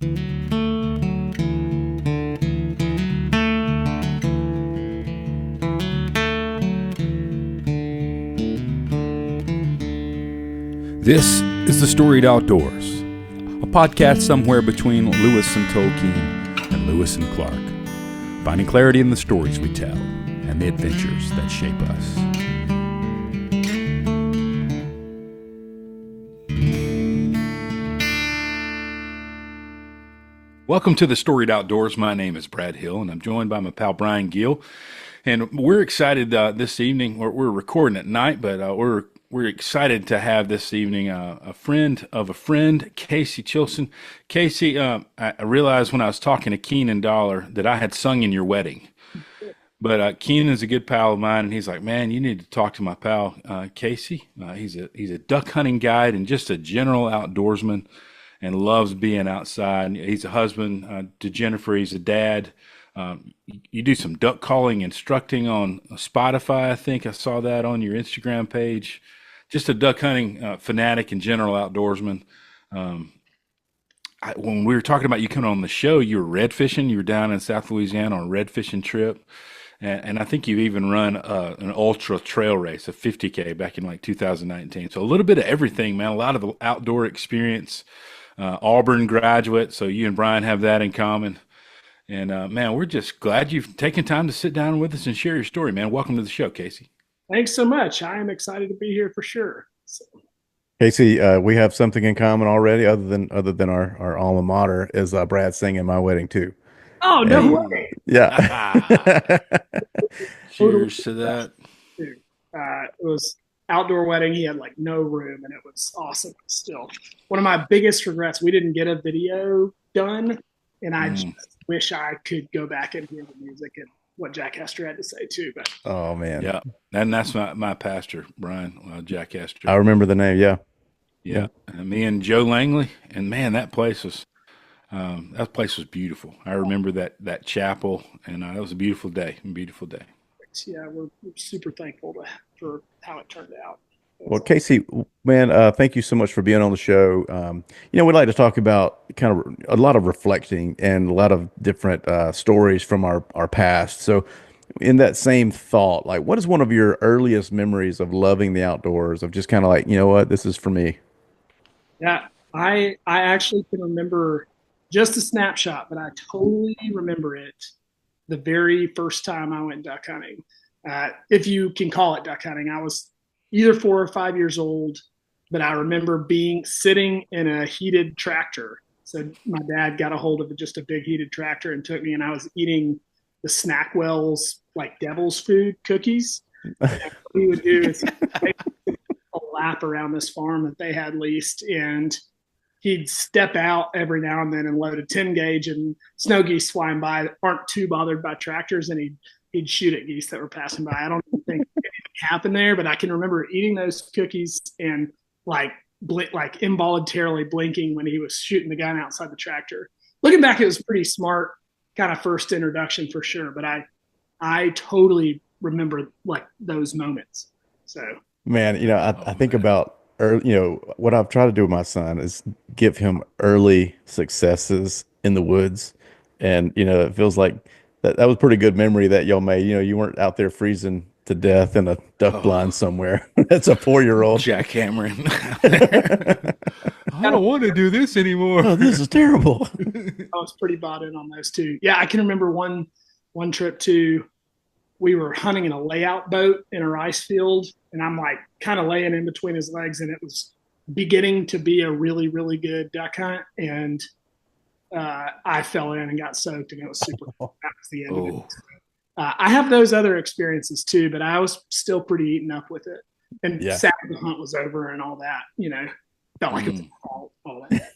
This is the Storied Outdoors, a podcast somewhere between Lewis and Tolkien and Lewis and Clark, finding clarity in the stories we tell and the adventures that shape us. Welcome to the Storied Outdoors. My name is Brad Hill, and I'm joined by my pal Brian Gill. And we're excited this evening. We're recording at night, but we're excited to have this evening a friend of a friend, Casey Chilson. Casey, I realized when I was talking to Keenan Dollar that I had sung in your wedding. But Keenan's a good pal of mine, and he's like, man, you need to talk to my pal Casey. He's a duck hunting guide and just a general outdoorsman and loves being outside. He's a husband to Jennifer. He's a dad. You do some duck calling instructing on Spotify. I think I saw that on your Instagram page. Just a duck hunting fanatic and general outdoorsman. When we were talking about you coming on the show, you were red fishing. You were down in South Louisiana on a red fishing trip. And I think you've even run an ultra trail race, a 50K back in like 2019. So a little bit of everything, man. A lot of outdoor experience. Auburn graduate. So you and Brian have that in common. And man, we're just glad you've taken time to sit down with us and share your story, man. Welcome to the show, Casey. Thanks so much. I am excited to be here for sure. So. Casey, we have something in common already, other than our alma mater, is Brad singing my wedding too. Oh, no way. Yeah. Cheers to that. It was outdoor wedding. He had like no room, and it was awesome. Still, one of my biggest regrets, we didn't get a video done, and I just wish I could go back and hear the music and what Jack Hester had to say too. But oh man, yeah, and that's my pastor, Brian, Jack Hester. I remember the name. Yeah. Me and Joe Langley, and man, that place was beautiful. I remember that chapel, and that was a beautiful day. Yeah, we're super thankful for how it turned out. Well, Casey, man, thank you so much for being on the show. We'd like to talk about kind of a lot of reflecting and a lot of different stories from our past. So in that same thought, like what is one of your earliest memories of loving the outdoors, of just kind of like, you know what, this is for me? Yeah, I actually can remember just a snapshot, but I totally remember it the very first time I went duck hunting. If you can call it duck hunting, I was either 4 or 5 years old, but I remember sitting in a heated tractor. So my dad got a hold of just a big heated tractor and took me, and I was eating the Snackwell's like devil's food cookies. And what he would do is take a lap around this farm that they had leased, and he'd step out every now and then and load a 10 gauge, and snow geese flying by that aren't too bothered by tractors, and he'd shoot at geese that were passing by. I don't think anything happened there, but I can remember eating those cookies and like involuntarily blinking when he was shooting the gun outside the tractor. Looking back, it was pretty smart kind of first introduction for sure, but I totally remember like those moments. So man, I think about what I've tried to do with my son is give him early successes in the woods, and it feels like that was a pretty good memory that y'all made. You weren't out there freezing to death in a duck blind somewhere. That's a 4-year-old jackhammering. I don't want to do this anymore. Oh, this is terrible. I was pretty bought in on those too. Yeah, I can remember one trip too. We were hunting in a layout boat in a rice field, and I'm like kind of laying in between his legs, and it was beginning to be a really, really good duck hunt. And I fell in and got soaked, and it was super cool. That was the end of it. I have those other experiences too, but I was still pretty eaten up with it. And sad the hunt was over and all that, felt like it was all that.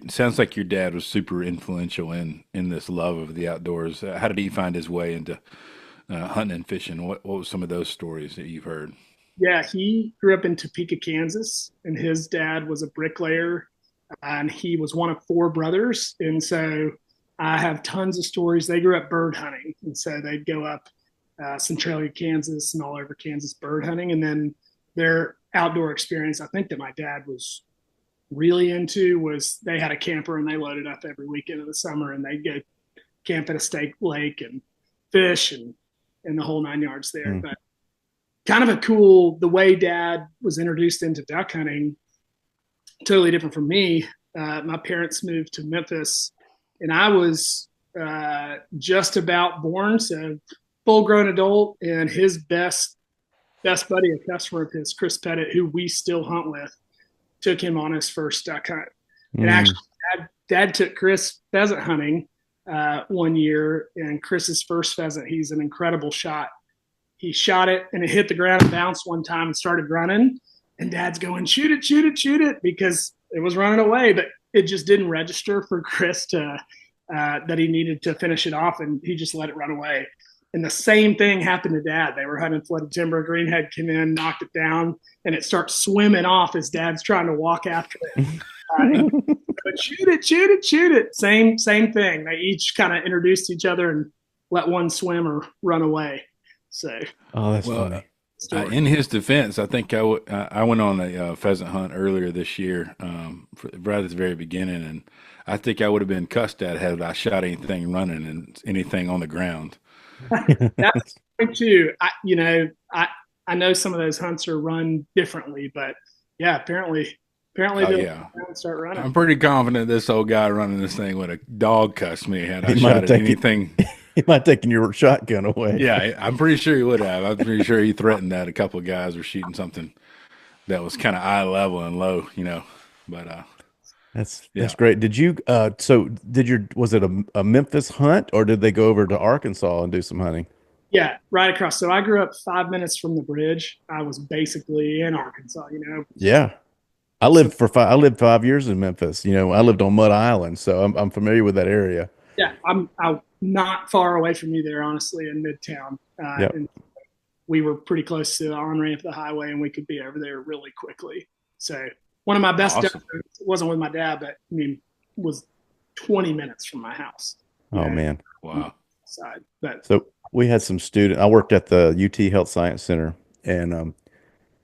Sounds like your dad was super influential in this love of the outdoors. How did he find his way into hunting and fishing? What was some of those stories that you've heard? Yeah, he grew up in Topeka, Kansas, and his dad was a bricklayer, and he was one of 4 brothers. And so I have tons of stories. They grew up bird hunting, and so they'd go up Centralia, Kansas, and all over Kansas bird hunting. And then their outdoor experience I think that my dad was really into was they had a camper and they loaded up every weekend of the summer and they'd go camp at a state lake and fish and the whole 9 yards there. Mm. But kind of a cool the way dad was introduced into duck hunting, totally different from me. My parents moved to Memphis and I was just about born, so full grown adult, and his best buddy, a customer of his, Chris Pettit, who we still hunt with, took him on his first duck hunt. And Mm. actually, dad took Chris pheasant hunting one year, and Chris's first pheasant, he's an incredible shot. He shot it, and it hit the ground and bounced one time and started running. And Dad's going, shoot it, shoot it, shoot it, because it was running away, but it just didn't register for Chris to that he needed to finish it off, and he just let it run away. And the same thing happened to Dad. They were hunting flooded timber. Greenhead came in, knocked it down, and it starts swimming off as Dad's trying to walk after it. But shoot it, shoot it, shoot it. Same thing. They each kind of introduced each other and let one swim or run away. So, Oh, that's Well, funny. in his defense, I think I went on a pheasant hunt earlier this year, right at the very beginning, and I think I would have been cussed at had I shot anything running and anything on the ground. that's point too. I know some of those hunts are run differently, but yeah, apparently Oh they'll yeah, start running. I'm pretty confident this old guy running this thing would have dog cussed me had I He might have shot at taken anything. he might have taken your shotgun away. Yeah, I'm pretty sure he would have. I'm pretty sure he threatened that a couple of guys were shooting something that was kind of eye level and low, But That's yeah. great. Did you so did your was it a Memphis hunt or did they go over to Arkansas and do some hunting? Yeah, right across. So I grew up 5 minutes from the bridge. I was basically in Arkansas, Yeah. I So lived for I lived 5 years in Memphis. I lived on Mud Island, so I'm familiar with that area. yeah, I'm not far away from you there, honestly, in Midtown. Yep. And we were pretty close to the on ramp of the highway, and we could be over there really quickly. So one of my best duck Awesome. hunts wasn't with my dad, but I mean, was 20 minutes from my house. Oh man. Wow. Side, but So we had some student. I worked at the UT Health Science Center, and I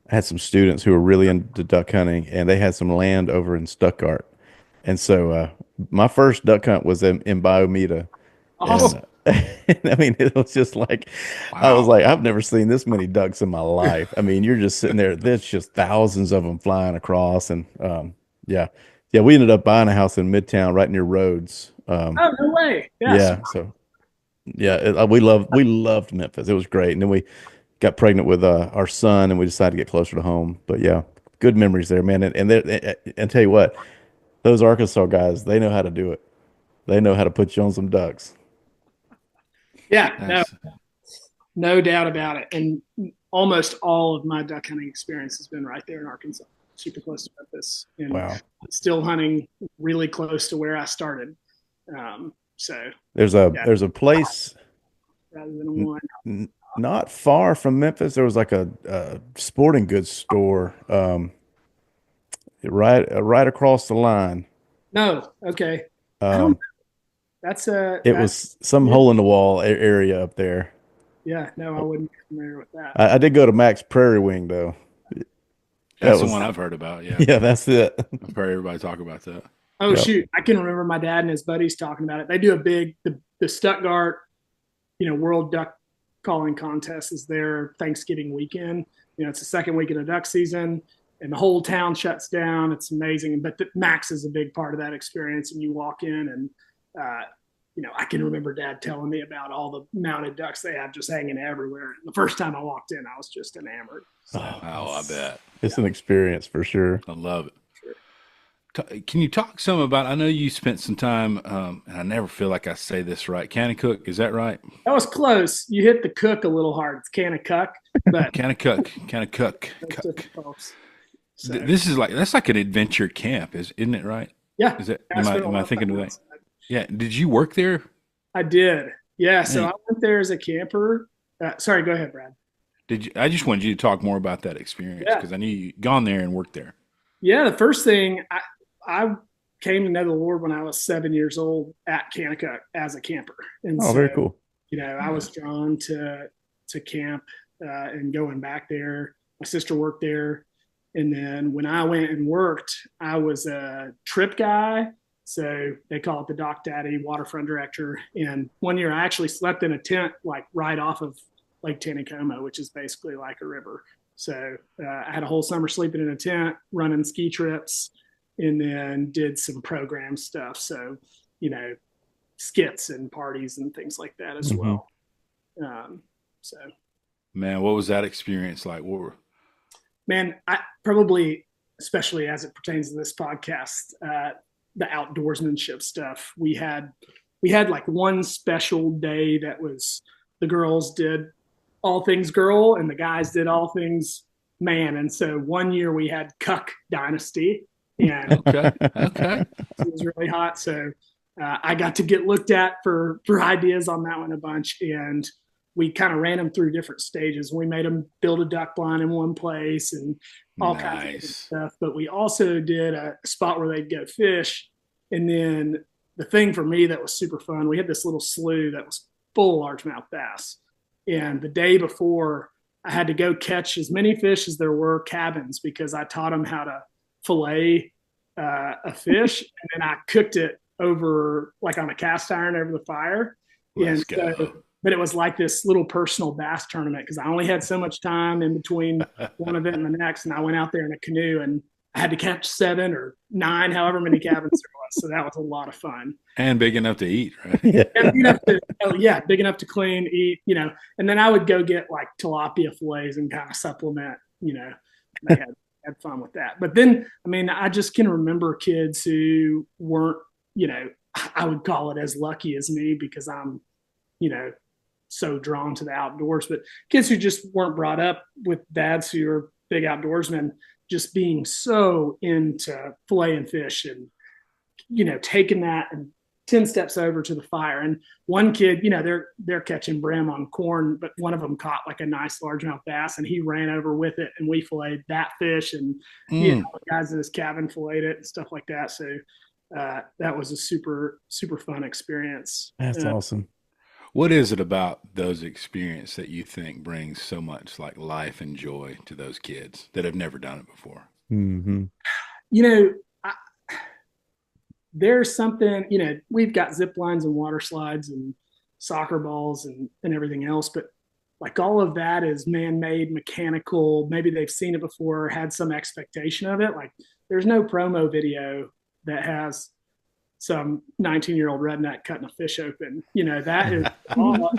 had some students who were really into duck hunting, and they had some land over in Stuttgart. And so my first duck hunt was in Biomeda, and awesome. I mean it was just like I was Wow. like I've never seen this many ducks in my life. I mean you're just sitting there. There's just thousands of them flying across, and yeah, yeah. We ended up buying a house in Midtown, right near Rhodes. Oh no way! Yes, Yeah, so yeah, we loved Memphis. It was great, and then we got pregnant with our son, and we decided to get closer to home. But yeah, good memories there, man. And tell you what, those Arkansas guys, they know how to do it. They know how to put you on some ducks. yeah, no, That's no doubt about it. And almost all of my duck hunting experience has been right there in Arkansas, super close to Memphis, and Wow. still hunting really close to where I started. So There's a yeah, there's a place rather than one. not far from Memphis. There was like a sporting goods store right across the line. No, okay. I don't. Um, That's it that. was some hole in the wall area up there. Yeah, no, I wouldn't be familiar with that. I did go to Max Prairie Wing though. That that's the was one I've heard about. Yeah, yeah, that's it. I've heard everybody talk about that. Oh Yep. shoot, I can remember my dad and his buddies talking about it. They do a big the Stuttgart, World Duck Calling Contest is their Thanksgiving weekend. It's the second weekend of duck season, and the whole town shuts down. It's amazing, but Max is a big part of that experience. And you walk in, and I can remember Dad telling me about all the mounted ducks they have just hanging everywhere. The first time I walked in, I was just enamored. So, Oh, Oh, I bet. it's an experience for sure. I love it. Can you talk some about? I know you spent some time, and I never feel like I say this right. Cook, is that right? that was close. You hit the cook a little hard. It's can of cuck, but Cook. that's difficult. So This is like that's like an adventure camp, isn't it? Right? yeah, Is it? I spent a Am I lot of thinking time of that? outside. Yeah. Did you work there? I did. Yeah. So Man, I went there as a camper. Sorry, go ahead, Brad. did you? I just wanted you to talk more about that experience Yeah. because I knew you gone there and worked there. Yeah. The first thing I came to know the Lord when I was 7 years old at Kanakuk as a camper. And Oh, so, very cool. I was drawn to camp and going back there. My sister worked there. And then when I went and worked, I was a trip guy. So they call it the dock daddy, waterfront director. And one year I actually slept in a tent like right off of Lake Taneycomo, which is basically like a river. So I had a whole summer sleeping in a tent, running ski trips, and then did some program stuff. So, you know, skits and parties and things like that as Hmm. well. Um, so, Man, what was that experience like? What were, man, I probably, especially as it pertains to this podcast, the outdoorsmanship stuff. We had like one special day that was the girls did all things girl and the guys did all things man. And so one year we had Cuck Dynasty, and okay, okay. it was really hot. So I got to get looked at for ideas on that one a bunch, and we kind of ran them through different stages. We made them build a duck blind in one place and all kinds of different Nice. stuff. But we also did a spot where they'd go fish, and then the thing for me that was super fun, we had this little slough that was full of largemouth bass, and the day before I had to go catch as many fish as there were cabins because I taught them how to fillet a fish, and then I cooked it over like on a cast iron over the fire. And Let's so, go. but it was like this little personal bass tournament because I only had so much time in between one event and the next. And I went out there in a canoe and I had to catch 7 or 9, however many cabins there was. So that was a lot of fun. And big enough to eat, right? Yeah. And big enough to, oh, yeah, big enough to clean, eat, and then I would go get like tilapia fillets and kind of supplement, they had fun with that. But then, I mean, I just can remember kids who weren't, I would call it as lucky as me because I'm, you know, so drawn to the outdoors, but kids who just weren't brought up with dads who are big outdoorsmen, just being so into filleting fish and, taking that and 10 steps over to the fire. And one kid, they're catching brim on corn, but one of them caught like a nice largemouth bass and he ran over with it and we filleted that fish and, Mm. the guys in his cabin filleted it and stuff like that. So that was a super, super fun experience. That's awesome. What is it about those experiences that you think brings so much like life and joy to those kids that have never done it before? Hmm. You know, I, there's something, we've got zip lines and water slides and soccer balls and everything else, but like all of that is man-made, mechanical. Maybe they've seen it before, had some expectation of it. Like there's no promo video that has some 19-year-old redneck cutting a fish open. That is all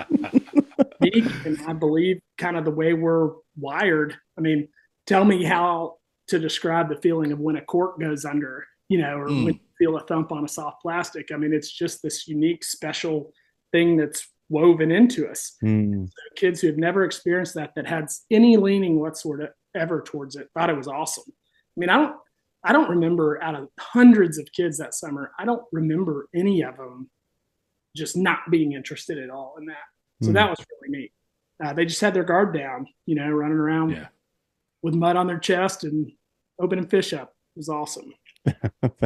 unique, and I believe kind of the way we're wired. I mean, tell me how to describe the feeling of when a cork goes under, or when Mm. you feel a thump on a soft plastic. I mean, it's just this unique, special thing that's woven into us. Mm. So kids who have never experienced that had any leaning whatsoever towards it, thought it was awesome. I mean, I don't remember out of hundreds of kids that summer, I don't remember any of them just not being interested at all in that. So Mm. that was really neat. They just had their guard down, running around Yeah. with mud on their chest and opening fish up. It was awesome. I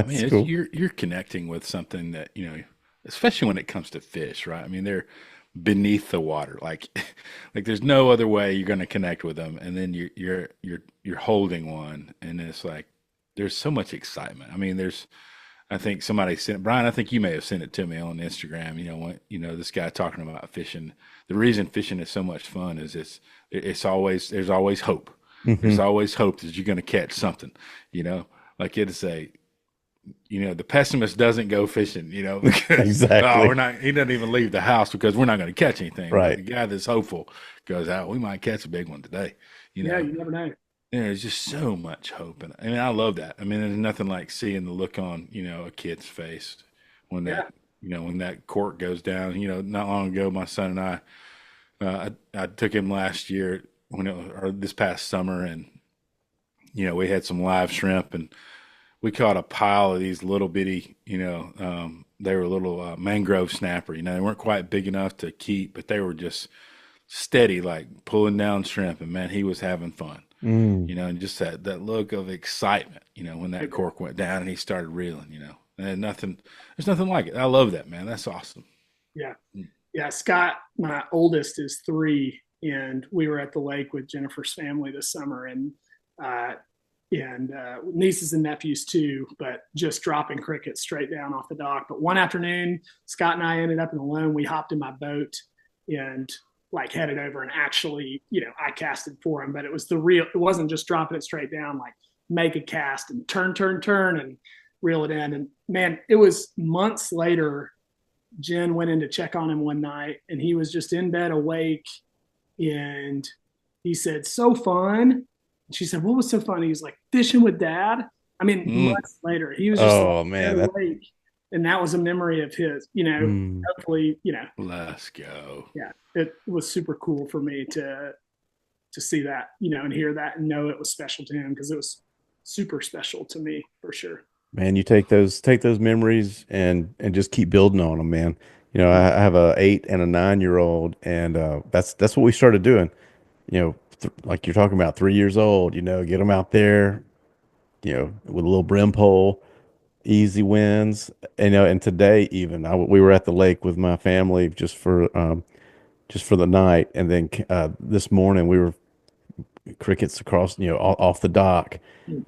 mean, That's cool. you're connecting with something that, especially when it comes to fish, right? I mean, they're beneath the water. Like like there's no other way you're going to connect with them. And then you're holding one and it's like there's so much excitement. I mean, I think somebody sent Brian, I think you may have sent it to me on Instagram, this guy talking about fishing. The reason fishing is so much fun is it's always there's always hope. Hmm. There's always hope that you're going to catch something, like it's the pessimist doesn't go fishing, because oh, Exactly. he doesn't even leave the house because we're not going to catch anything. But Right. the guy that's hopeful goes out, we might catch a big one today, you Yeah, know. you never know. There's just so much hope, and I mean, I love that. I mean, there's nothing like seeing the look on, a kid's face when Yeah. when that cork goes down. Not long ago, my son and I took him last year or this past summer, and we had some live shrimp, and we caught a pile of these little bitty, they were little mangrove snapper. They weren't quite big enough to keep, but they were just steady, like pulling down shrimp, and man, he was having fun. Mm. And just that look of excitement, when that Okay. cork went down and he started reeling, and there's nothing like it. I love that, man. That's awesome. Yeah. Yeah. Scott, my oldest, is 3, and we were at the lake with Jennifer's family this summer. And, and nieces and nephews too, but just dropping crickets straight down off the dock. But one afternoon, Scott and I ended up in the loan. We hopped in my boat and like headed over and actually, I casted for him, but it was it wasn't just dropping it straight down, like make a cast and turn and reel it in. And man, it was months later. Jen went in to check on him one night and he was just in bed awake and he said, so fun. She said, what was so funny? He's like, fishing with dad. I mean, Mm. months later, he was just like, Oh man, that awake. And that was a memory of his, mm, hopefully, Let's go. yeah, it was super cool for me to see that, and hear that and know it was special to him because it was super special to me for sure. man, you take those memories and just keep building on them, man. I have a 8 and a 9-year-old, and that's what we started doing. Like you're talking about, 3 years old. Get them out there, with a little brim pole, easy wins. And today even we were at the lake with my family just for the night, and then this morning we were crickets across, off the dock,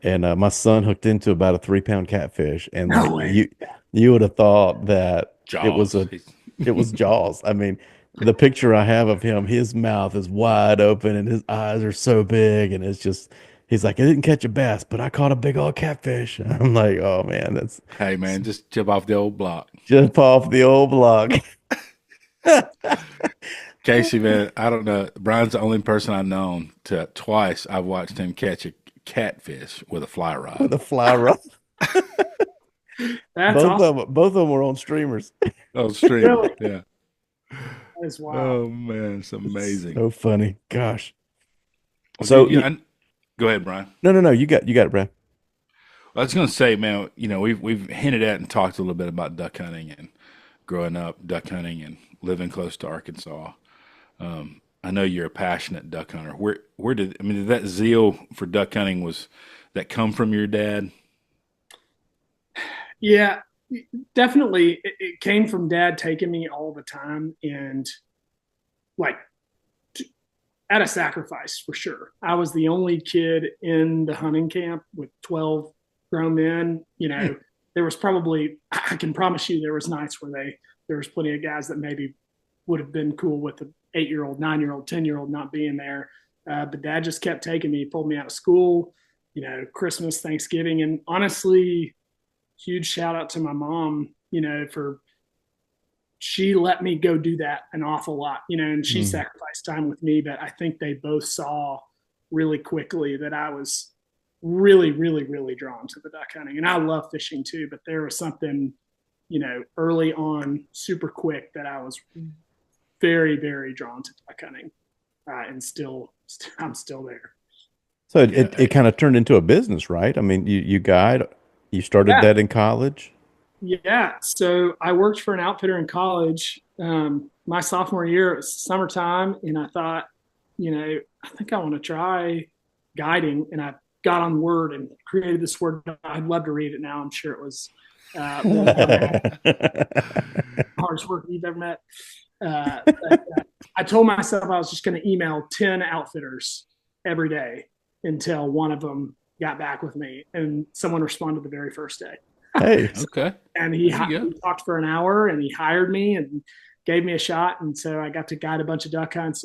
and my son hooked into about a 3 pound catfish, and No like way. you would have thought that it was Jaws. a it was Jaws. I mean, the picture I have of him, his mouth is wide open and his eyes are so big, and it's just he's like, I didn't catch a bass, but I caught a big old catfish. I'm like, oh man, that's Hey, man, just jump off the old block. just off the old block. Casey, man, I don't know. Brian's the only person I've known to twice I've watched him catch a catfish with a fly rod. With a fly rod. That's Both awesome. of them, both of them were on streamers. Oh, stream. Really, Yeah. that is wild. Oh, man, it's amazing. So funny. Gosh. Well, So dude, go ahead, Brian. no, no, no. You got it, Brad. I was going to say, man, we've hinted at and talked a little bit about duck hunting and growing up duck hunting and living close to Arkansas. I know you're a passionate duck hunter. Did that zeal for duck hunting was that come from your dad? Yeah, definitely. It came from dad taking me all the time and like at a sacrifice for sure. I was the only kid in the hunting camp with 12 grown men. There was probably, I can promise you, there was nights where there was plenty of guys that maybe would have been cool with the 8-year-old, 9-year-old, 10-year-old not being there. But dad just kept taking me, pulled me out of school, Christmas, Thanksgiving. And honestly, huge shout out to my mom, for she let me go do that an awful lot, and she Mm. sacrificed time with me. But I think they both saw really quickly that I was really, really, really drawn to the duck hunting. And I love fishing too, but there was something, early on, super quick that I was very, very drawn to duck hunting. And I'm still there. So it, Yeah. it, it kind of turned into a business, right? I mean, you guide, you started Yeah. that in college. Yeah. So I worked for an outfitter in college. My sophomore year, it was summertime, and I thought, I think I want to try guiding. And I got on Word and created this word. I'd love to read it now. I'm sure it was one of the hardest work you've ever met. I told myself I was just going to email 10 outfitters every day until one of them got back with me, and someone responded the very first day. Hey, Okay. And There you go. he talked for an hour and he hired me and gave me a shot. And so I got to guide a bunch of duck hunts,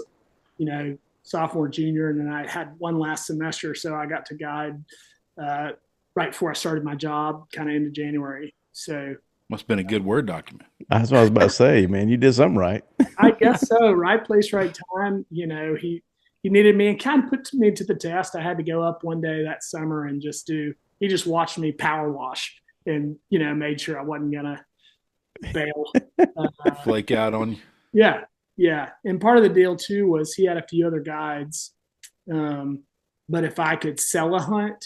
sophomore, junior, and then I had one last semester. So I got to guide right before I started my job, kind of into January. So Must have been a good Word document. that's what I was about to say, man. You did something right. I guess so. Right place, right time. He needed me and kind of put me to the test. I had to go up one day that summer and he just watched me power wash and, made sure I wasn't going to bail. Flake out on you. Yeah. Yeah. And part of the deal too was he had a few other guides. But if I could sell a hunt,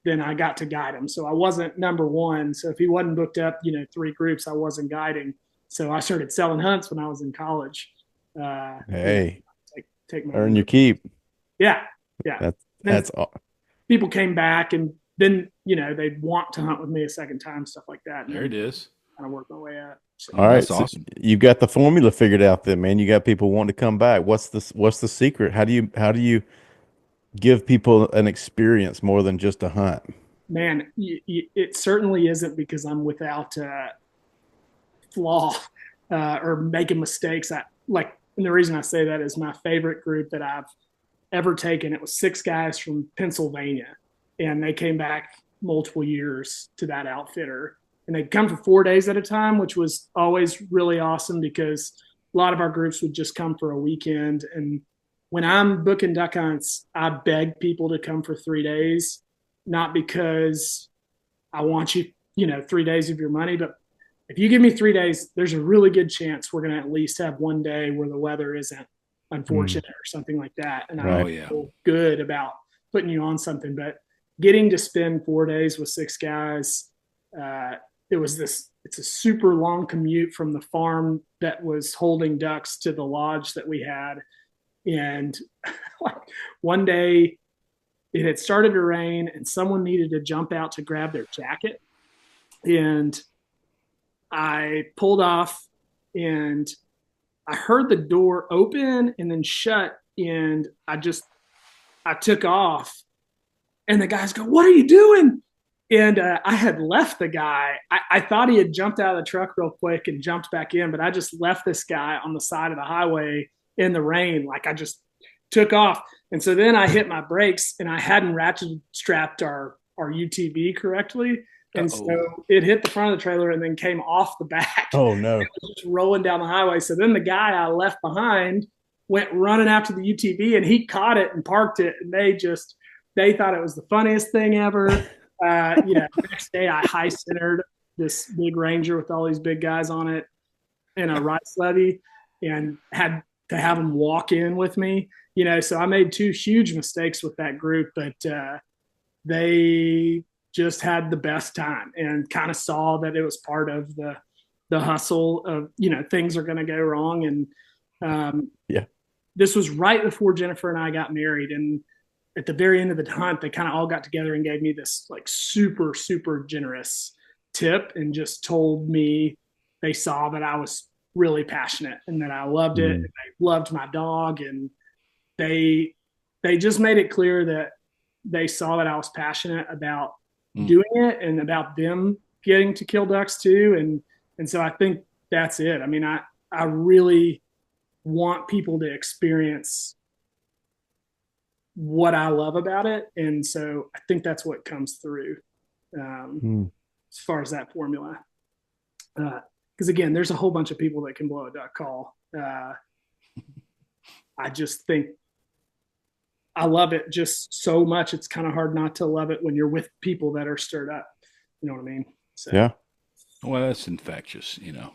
then I got to guide him. So I wasn't number one. So if he wasn't booked up, 3 groups, I wasn't guiding. So I started selling hunts when I was in college. Hey, Take my earn your keep. Yeah. Yeah. That's all. People came back and then, they'd want to hunt with me a second time, stuff like that. And There it is. kind of work my way up. So, All right. That's So awesome. you've got the formula figured out then, man. You got people wanting to come back. What's the secret? How do you give people an experience more than just a hunt. Man, it certainly isn't because I'm without flaw or making mistakes. And the reason I say that is my favorite group that I've ever taken. It was 6 guys from Pennsylvania, and they came back multiple years to that outfitter, and they'd come for 4 days at a time, which was always really awesome because a lot of our groups would just come for a weekend. And when I'm booking duck hunts, I beg people to come for 3 days, not because I want you, 3 days of your money, but if you give me 3 days, there's a really good chance we're going to at least have one day where the weather isn't Mm, unfortunate or something like that. And I Oh right. yeah. feel good about putting you on something. But getting to spend 4 days with 6 guys, uh, it's a super long commute from the farm that was holding ducks to the lodge that we had. And like one day it had started to rain and someone needed to jump out to grab their jacket. And I pulled off and I heard the door open and then shut. And I took off. And the guys go, "What are you doing?" And I had left the guy. I thought he had jumped out of the truck real quick and jumped back in, but I just left this guy on the side of the highway in the rain. Like I just took off. And so then I hit my brakes and I hadn't ratchet strapped our UTV correctly. And Uh-oh. so it hit the front of the trailer and then came off the back. Oh It no. was just rolling down the highway. So then the guy I left behind went running after the UTV and he caught it and parked it. And they thought it was the funniest thing ever. Next day I high centered this big Ranger with all these big guys on it in a rice levy and had to have them walk in with me. So I made two huge mistakes with that group, but they just had the best time and kind of saw that it was part of the hustle of things are going to go wrong. And Yeah. this was right before Jennifer and I got married, and at the very end of the hunt, they kind of all got together and gave me this like super, super generous tip and just told me they saw that I was really passionate and that I loved it and Mm, I loved my dog. And they, they just made it clear that they saw that I was passionate about Mm. doing it and about them getting to kill ducks too. And so I think that's it. I mean, I really want people to experience what I love about it. And so I think that's what comes through um, mm. as far as that formula. Because again, there's a whole bunch of people that can blow a duck call. I just think I love it just so much. It's kind of hard not to love it when you're with people that are stirred up. You know what I mean? So, Yeah. Well, that's infectious. Yeah.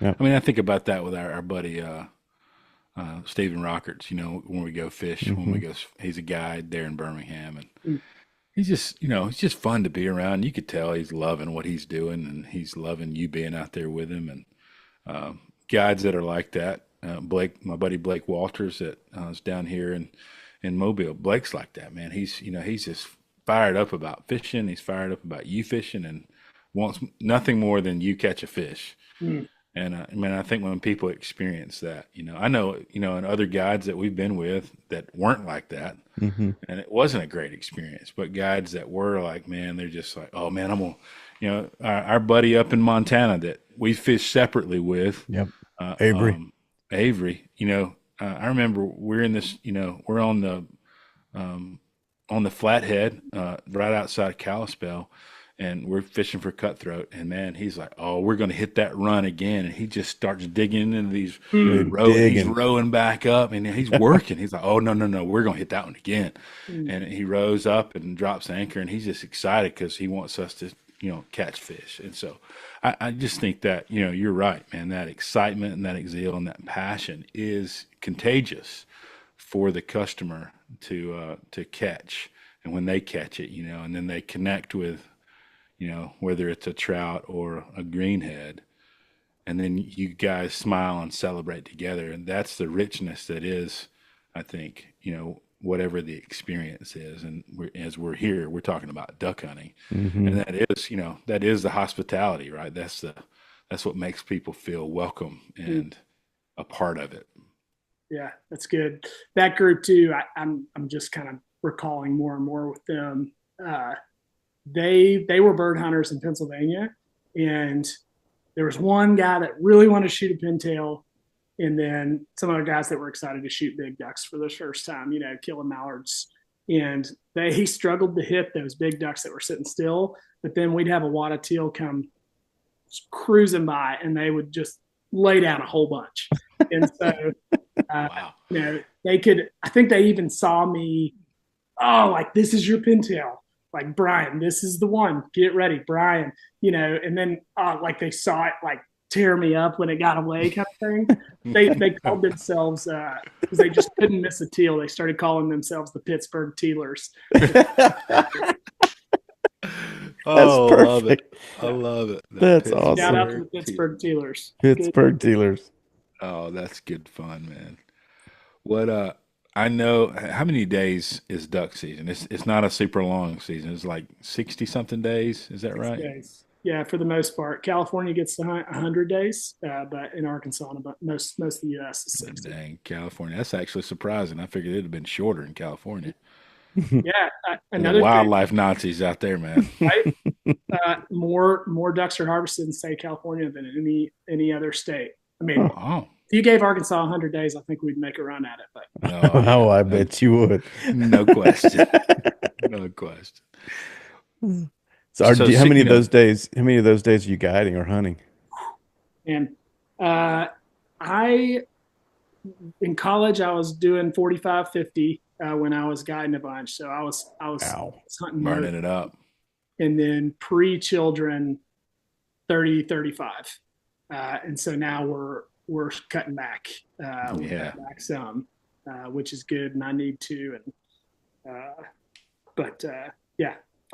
I mean, I think about that with our buddy Stephen Rockerts. When we go fish, when we Hmm. go, he's a guide there in Birmingham, and mm, he's just fun to be around. You could tell he's loving what he's doing, and he's loving you being out there with him. And guides that are like that, Blake, my buddy Blake Walters, that is down here in Mobile. Blake's like that, man. He's just fired up about fishing. He's fired up about you fishing, and wants nothing more than you catch a fish. mm, And I mean, I think when people experience that, I know, and other guides that we've been with that weren't like that, Hmm. and it wasn't a great experience. But guides that were like, man, they're just like, oh man, I'm gonna, our buddy up in Montana that we fished separately with, Yep. uh, Avery. um, Avery. I remember we're in this, we're um, on the flathead, right outside of Kalispell, and we're fishing for cutthroat. And man, he's like, "Oh, we're going to hit that run again." And he just starts digging into these They're mm, row. He's digging. rowing back up, and he's working. He's like, "Oh no, no, no, we're going to hit that one again." mm, And he rows up and drops anchor, and he's just excited because he wants us to, catch fish. And so, I just think that you're right, man. That excitement and that zeal and that passion is contagious for the customer to catch, and when they catch it, and then they connect with, whether it's a trout or a greenhead, and then you guys smile and celebrate together, and that's the richness that is, I think, whatever the experience is. And as we're here, we're talking about duck hunting, Hmm. and that is the hospitality, right? That's what makes people feel welcome mm. and a part of it. Yeah, that's good. That group too. I'm just kind of recalling more and more with them. Uh, they were bird hunters in Pennsylvania, and there was one guy that really wanted to shoot a pintail, and then some other guys that were excited to shoot big ducks for the first time, killing mallards. And he struggled to hit those big ducks that were sitting still. But then we'd have a wad of teal come cruising by, and they would just lay down a whole bunch. And so, uh, Wow. they could. I think they even saw me. Oh, like, this is your pintail. Like, Brian, this is the one. Get ready, Brian. And then like they saw it like tear me up when it got away, kind of thing. They called themselves because they just couldn't miss a teal. They started calling themselves the Pittsburgh Tealers. Oh, love it. perfect. I love it. The That's Shout out awesome. to the Pittsburgh Pittsburgh Tealers. Good. Pittsburgh Steelers. Oh, that's good fun, man. What I know how many days is duck season? It's not a super long season. It's like 60 something days. Is that right? Days. Yeah, for the most part. California gets to 100 days, but in Arkansas and most of the U.S. is 60. Dang, California. That's actually surprising. I figured it'd have been shorter in California. Yeah, And the another thing, wildlife Nazis out there, man. right? More ducks are harvested in state of California than in any other state. I mean, Huh. Oh, if you gave Arkansas 100 days, I think we'd make a run at it. But oh Oh, yeah. I No, bet you would. no question. No question. So, So, how many you of know, those days? How many of those days are you guiding or hunting? and I in college I was doing 45, 50 when I was guiding a bunch. So I was Wow. hunting most, burning it up. and then pre-children 30, 35. And so now we're cutting back. We're Yeah. cutting back some, which is good, and I need to. And but yeah, if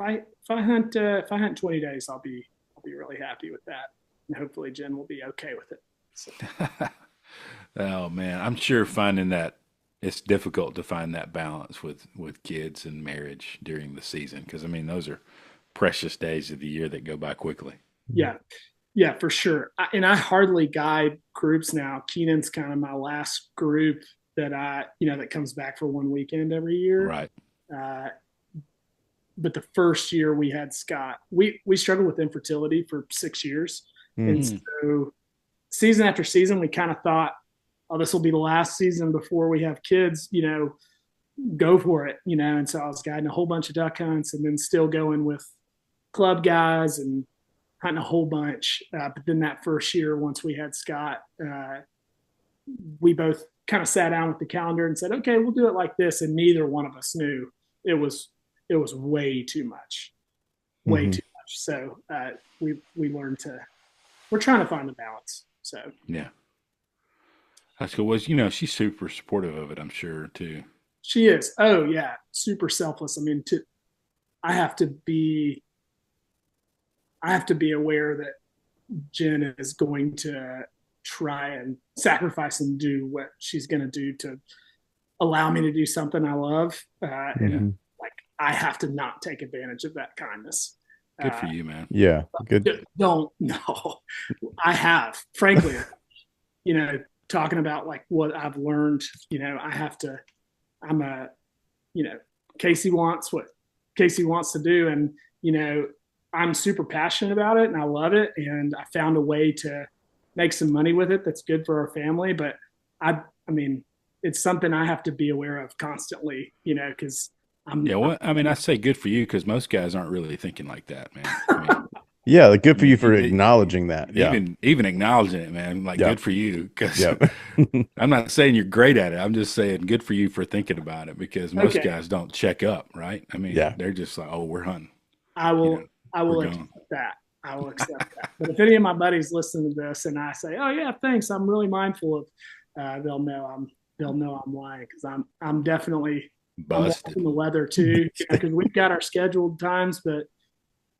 I hunt 20 days, I'll be really happy with that, and hopefully Jen will be okay with it. So, Oh man, I'm sure finding that it's difficult to find that balance with kids and marriage during the season because I mean those are precious days of the year that go by quickly. yeah, yeah, for sure. And I hardly guide groups now. Keenan's kind of my last group that that comes back for one weekend every year. Right. Uh, but the first year we had Scott, we struggled with infertility for 6 years, and Mm. Mm. so season after season we kind of thought, oh, this will be the last season before we have kids. Go for it. And so I was guiding a whole bunch of duck hunts, and then still going with club guys and hunting a whole bunch. But then that first year, once we had Scott, we both kind of sat down with the calendar and said, okay, we'll do it like this. And neither one of us knew it was way too much, way Hmm. too much. So we learned we're trying to find the balance. So Yeah. That's cool. Was she's super supportive of it, I'm sure too. she is. Oh yeah, super selfless. I mean, I have to be I have to be aware that Jen is going to try and sacrifice and do what she's going to do to allow me to do something I love. And Yeah. Hmm. like, I have to not take advantage of that kindness. Good for Uh, you, man. Yeah. Good. don't, no, I have, frankly, talking about like what I've learned, I have to, I'm a, you know, Casey wants what Casey wants to do. And, I'm super passionate about it and I love it. And I found a way to make some money with it that's good for our family. But I mean, it's something I have to be aware of constantly, because Yeah, I'm, well, I mean, I say good for you because most guys aren't really thinking like that, man. I mean, Yeah. Good for you for you- acknowledging that. Yeah. even acknowledging it, man, like Yeah. good for you. Because Yep. I'm not saying you're great at it. I'm just saying good for you for thinking about it because most Okay. guys don't check up, right? I mean, Yeah. they're just like, oh, we're hunting. I You will, know, I will we're accept going. that. I will accept that. But if any of my buddies listen to this and I say, "Oh yeah, thanks," I'm really mindful of. They'll know I'm lying because I'm definitely I'm Busted. watching the weather too because we've got our scheduled times, but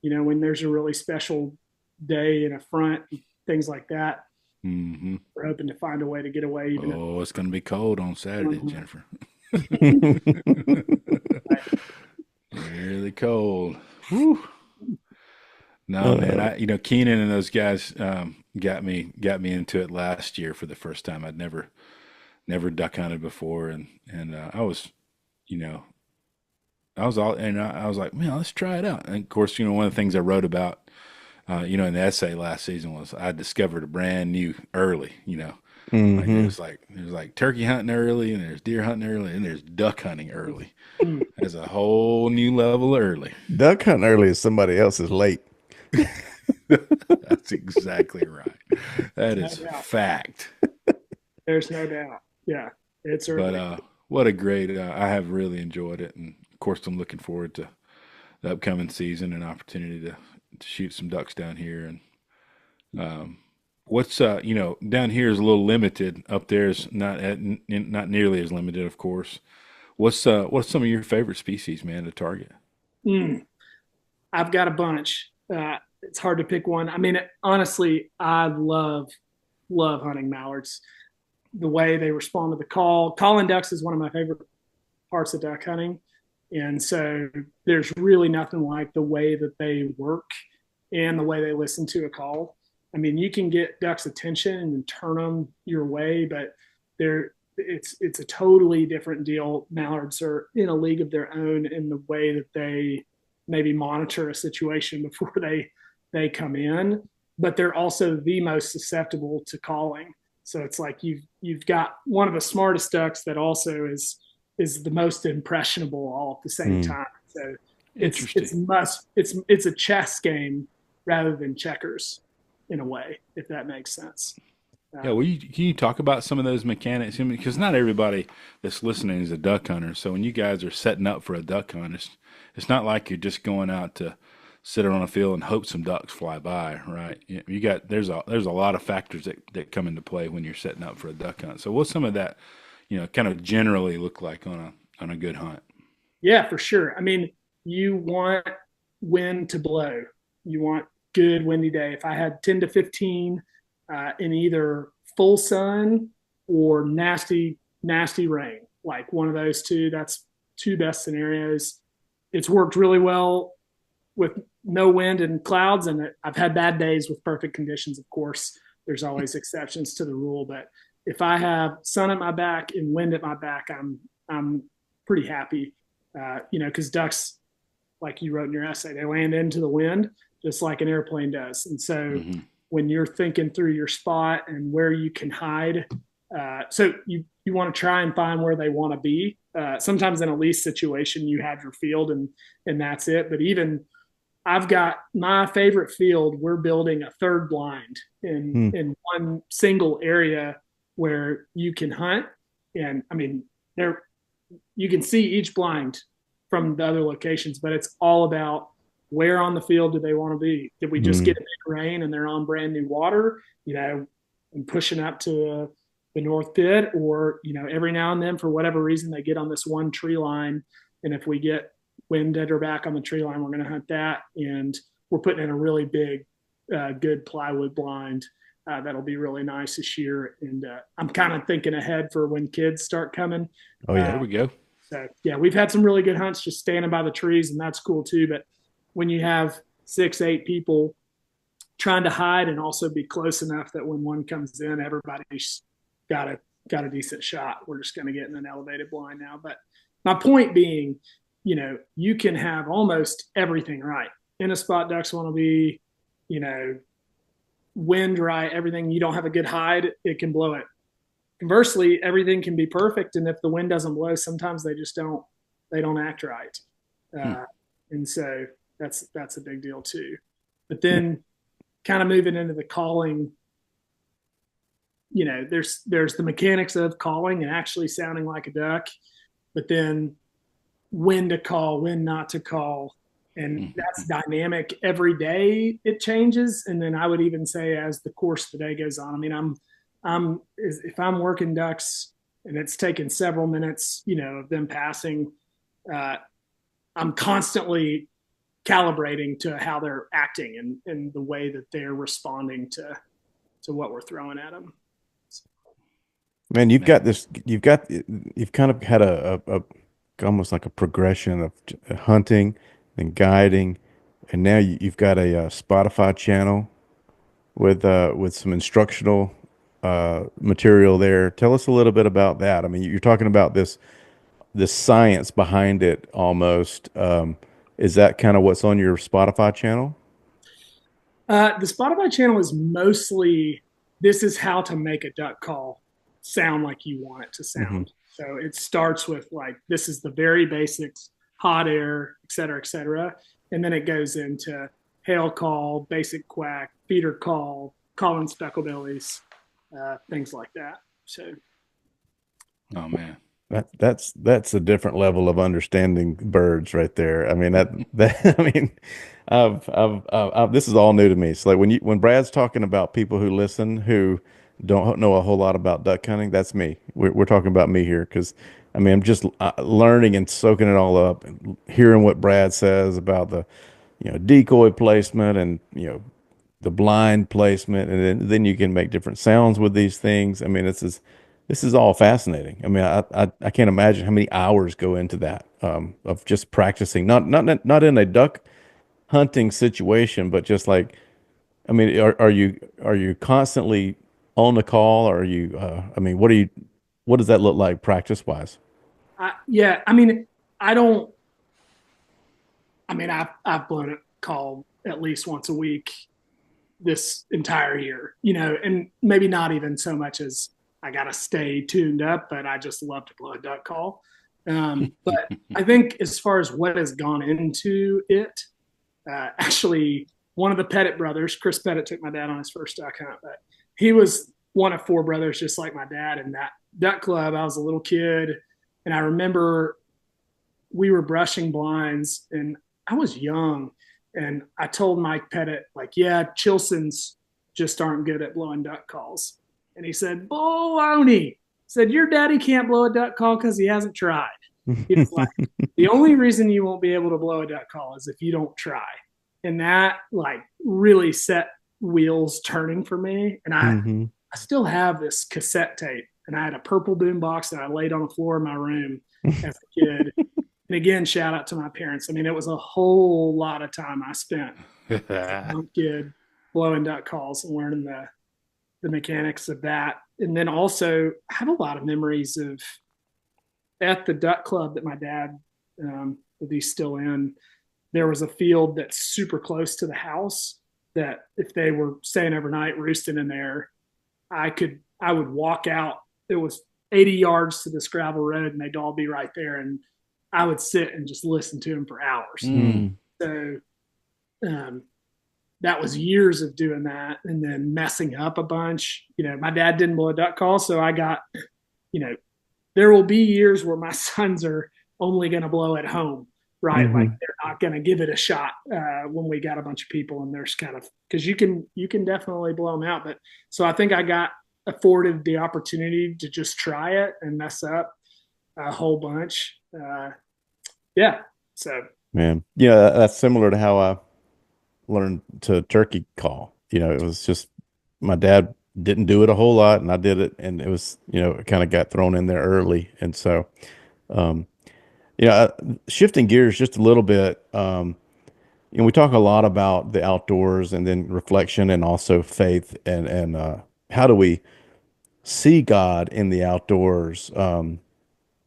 when there's a really special day in a front, things like that, Hmm. we're hoping to find a way to get away. Even if, Oh, it's going to be cold on Saturday, Jennifer. Really cold. Whew. No, man. Keenan and those guys got me into it last year for the first time. I'd never duck hunted before, and I was, you know, I was like, man, let's try it out. And of course, one of the things I wrote about, in the essay last season was I discovered a brand new early. Like Hmm. there's like turkey hunting early, and there's deer hunting early, and there's duck hunting early. Mm, There's a whole new level early. Duck hunting early is somebody else's late. That's exactly right. That no is doubt. fact. There's no doubt. Yeah, it's But early. what a great! I have really enjoyed it, and of course, I'm looking forward to the upcoming season and opportunity to shoot some ducks down here. And what's down here is a little limited. Up there is not nearly as limited, of course. What's some of your favorite species, man, to target? Mm, I've got a bunch. It's hard to pick one. I mean, honestly, I love hunting mallards. The way they respond to the call. Calling ducks is one of my favorite parts of duck hunting. And so there's really nothing like the way that they work and the way they listen to a call. I mean, you can get ducks' attention and turn them your way, but it's a totally different deal. Mallards are in a league of their own in the way that they maybe monitor a situation before they come in, but they're also the most susceptible to calling. So it's like you've got one of the smartest ducks that also is the most impressionable all at the same Mm. time. So it's Interesting. must it's a chess game rather than checkers in a way, if that makes sense. Yeah, Um, can you talk about some of those mechanics? I mean, because not everybody that's listening is a duck hunter. So when you guys are setting up for a duck hunt, it's not like you're just going out to sit on a field and hope some ducks fly by, right? You got there's a lot of factors that come into play when you're setting up for a duck hunt. So what's some of that, kind of generally look like on a good hunt? yeah, for sure. I mean, you want wind to blow. You want good windy day. If I had 10 to 15 in either full sun or nasty rain, like one of those two, that's two best scenarios. It's worked really well with no wind and clouds, and I've had bad days with perfect conditions. Of course, there's always exceptions to the rule, but if I have sun at my back and wind at my back, I'm pretty happy. Because ducks, like you wrote in your essay, they land into the wind just like an airplane does. And so Hmm. when you're thinking through your spot and where you can hide, so you want to try and find where they want to be. Sometimes in a lease situation, you have your field and that's it. But even I've got my favorite field. We're building a third blind Hmm. in one single area where you can hunt. And I mean, there you can see each blind from the other locations, but it's all about where on the field do they want to be? Did we just Mm. get a big rain and they're on brand new water, and pushing up to the North Pit, or every now and then for whatever reason they get on this one tree line, and if we get wind at or back on the tree line, we're going to hunt that, and we're putting in a really big, good plywood blind. That'll be really nice this year, and I'm kind of thinking ahead for when kids start coming. Oh yeah. There Uh, we go. so yeah, we've had some really good hunts just standing by the trees, and that's cool too. But when you have 6, 8 people trying to hide and also be close enough that when one comes in, everybody's got a got a decent shot. We're just going to get in an elevated blind now. But my point being, you can have almost everything right in a spot ducks want to be, you know, wind right, everything. You don't have a good hide, it can blow it. Conversely, everything can be perfect, and if the wind doesn't blow, sometimes they don't act right, Hmm. uh, and so that's a big deal too. But then, kind of moving into the calling, there's the mechanics of calling and actually sounding like a duck, but then when to call, when not to call, and Hmm. that's dynamic every day. It changes, and then I would even say as the course of the day goes on. I mean, if I'm working ducks and it's taken several minutes, of them passing, uh, I'm constantly calibrating to how they're acting and the way that they're responding to what we're throwing at them. Man, you've Man, got this. You've kind of had almost like a progression of hunting and guiding, and now you've got a, Spotify channel with some instructional material there. Tell us a little bit about that. I mean, you're talking about this the science behind it almost. Is that kind of what's on your Spotify channel? The Spotify channel is mostly this is how to make a duck call sound like you want it to Hmm. sound. So it starts with like this is the very basics, hot air, et cetera, and then it goes into hail call, basic quack, feeder call, calling specklebellies, things like that. So Oh man. That's a different level of understanding birds right there. I mean that I mean this is all new to me. So like when Brad's talking about people who listen who don't know a whole lot about duck hunting, that's me. We're talking about me here because I mean I'm just learning and soaking it all up and hearing what Brad says about the decoy placement and the blind placement, and then you can make different sounds with these things. I mean, this is all fascinating. I mean, I can't imagine how many hours go into that of just practicing, not in a duck hunting situation, but just like, I mean, are you constantly on the call? Or are you? I mean, what does that look like practice wise? yeah, I mean, I don't. I mean, I've blown a call at least once a week this entire year, and maybe not even so much as I got to stay tuned up, but I just love to blow a duck call. But I think as far as what has gone into it, actually, one of the Pettit brothers, Chris Pettit, took my dad on his first duck hunt, but he was one of four brothers, just like my dad. In that duck club, I was a little kid, and I remember we were brushing blinds, and I was young, and I told Mike Pettit, like, yeah, Chilsons just aren't good at blowing duck calls. And he said, baloney. Said, your daddy can't blow a duck call because he hasn't tried. He was like, the only reason you won't be able to blow a duck call is if you don't try. And that like really set wheels turning for me. And Hmm. I still have this cassette tape, and I had a purple boom box that I laid on the floor of my room as a kid. And again, shout out to my parents. I mean, it was a whole lot of time I spent as a young kid blowing duck calls and learning the mechanics of that. And then also I have a lot of memories of at the duck club that my dad, that he's still in. There was a field that's super close to the house that if they were staying overnight roosting in there, I would walk out. It was 80 yards to this gravel road, and they'd all be right there. And I would sit and just listen to them for hours. Mm. So um, that was years of doing that and then messing up a bunch. My dad didn't blow a duck call, so I got, you know, there will be years where my sons are only going to blow at home, right? Like Hmm. they're not going to give it a shot when we got a bunch of people, and there's kind of because you can definitely blow them out. But so I think I got afforded the opportunity to just try it and mess up a whole bunch. Yeah. So Man, yeah, that's similar to how I learned to turkey call. It was just my dad didn't do it a whole lot, and I did it, and it was, it kind of got thrown in there early, and so, um, shifting gears just a little bit. We talk a lot about the outdoors, and then reflection, and also faith, and how do we see God in the outdoors? You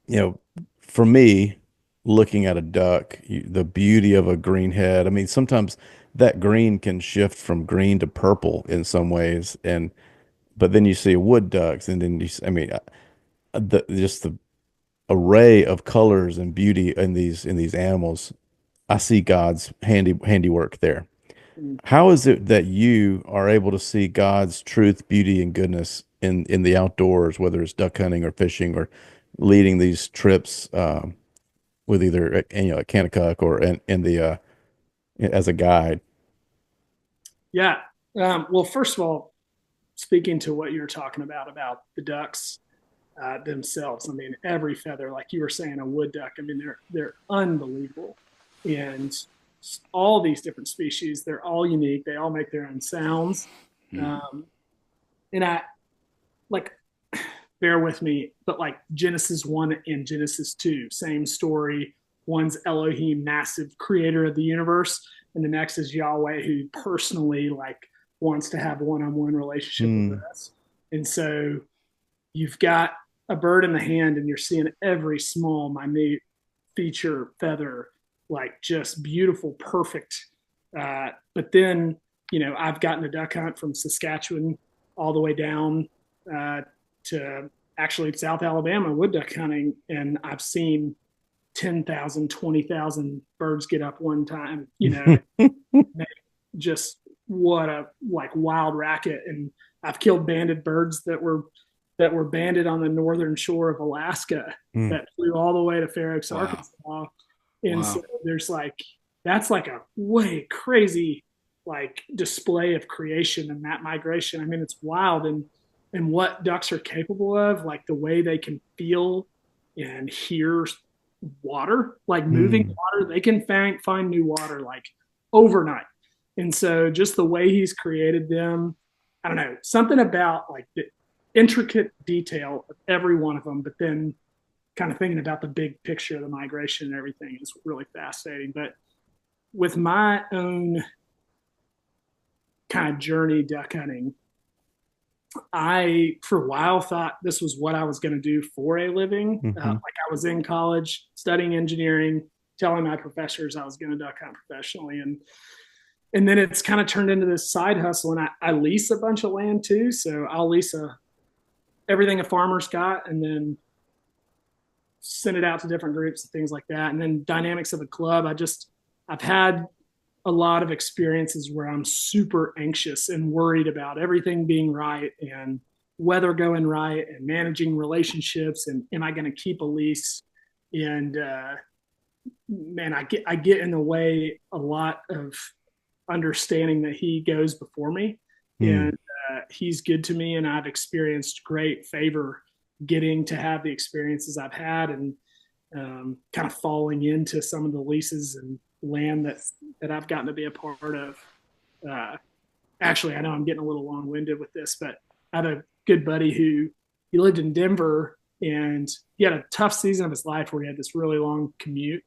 know, for me, looking at a duck, the beauty of a green head. I mean, sometimes that green can shift from green to purple in some ways, and but then you see wood ducks, and then I mean, just the array of colors and beauty in these animals. I see God's handiwork there. How is it that you are able to see God's truth, beauty, and goodness in the outdoors, whether it's duck hunting or fishing or leading these trips? With either a Kanakuk or in the as a guide. yeah. Well, first of all, speaking to what you're talking about the ducks themselves. I mean, every feather, like you were saying, a wood duck. I mean, they're unbelievable, and all these different species, they're all unique. They all make their own sounds, Mm. um, and I like. Bear with me, but like Genesis 1 and Genesis 2, same story. One's Elohim, massive creator of the universe, and the next is Yahweh, who personally like wants to have one-on-one relationship with Hmm. us. And so you've got a bird in the hand and you're seeing every small, minute feature, feather, like just beautiful, perfect. But then, I've gotten a duck hunt from Saskatchewan all the way down to actually South Alabama wood duck hunting, and I've seen 10,000, 20,000 birds get up one time, just what a like wild racket. And I've killed banded birds that were banded on the northern shore of Alaska Mm. that flew all the way to Fair Oaks, Wow. Arkansas. And so Wow. there's that's like a way crazy like display of creation and that migration. I mean, it's wild and what ducks are capable of, like the way they can feel and hear water, like moving Mm. water. They can find new water like overnight. And so just the way he's created them, I don't know, something about like the intricate detail of every one of them, but then kind of thinking about the big picture of the migration and everything is really fascinating. But with my own kind of journey duck hunting, I, for a while, thought this was what I was going to do for a living. Hmm. Like I was in college studying engineering, telling my professors I was going to duck hunt professionally. And then it's kind of turned into this side hustle. And I lease a bunch of land too. So I'll lease everything a farmer's got and then send it out to different groups and things like that. And then dynamics of the club. I've had a lot of experiences where I'm super anxious and worried about everything being right and weather going right and managing relationships and am I going to keep a lease? And man, I get in the way a lot of understanding that he goes before me Mm. and he's good to me and I've experienced great favor getting to have the experiences I've had and kind of falling into some of the leases and land that I've gotten to be a part of. Uh, Actually, I know I'm getting a little long winded with this, but I have a good buddy who he lived in Denver and he had a tough season of his life where he had this really long commute.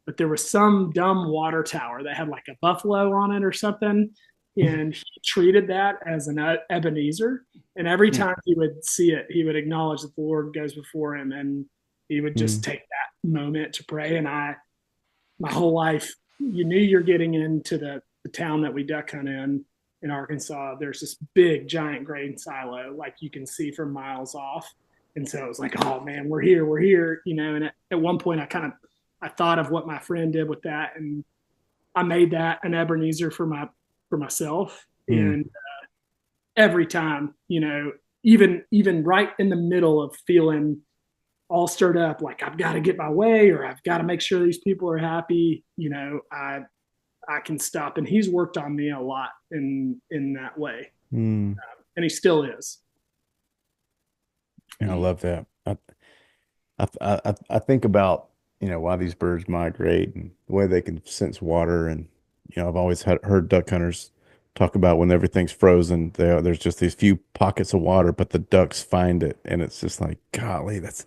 But there was some dumb water tower that had like a buffalo on it or something. And he treated that as an Ebenezer. And every time he would see it, he would acknowledge that the Lord goes before him and he would just Mm. take that moment to pray. And my whole life, you knew you're getting into the town that we duck hunt in Arkansas. There's this big giant grain silo, like you can see from miles off. And so it was like, oh man, we're here, And at one point, I thought of what my friend did with that, and I made that an Ebenezer for myself. Mm. And every time, even right in the middle of feeling all stirred up, like I've got to get my way or I've got to make sure these people are happy, I can stop. And he's worked on me a lot in that way. Mm. And he still is. And I love that. I think about, why these birds migrate and the way they can sense water. And, I've always heard duck hunters talk about when everything's frozen, there's just these few pockets of water, but the ducks find it. And it's just like, golly, that's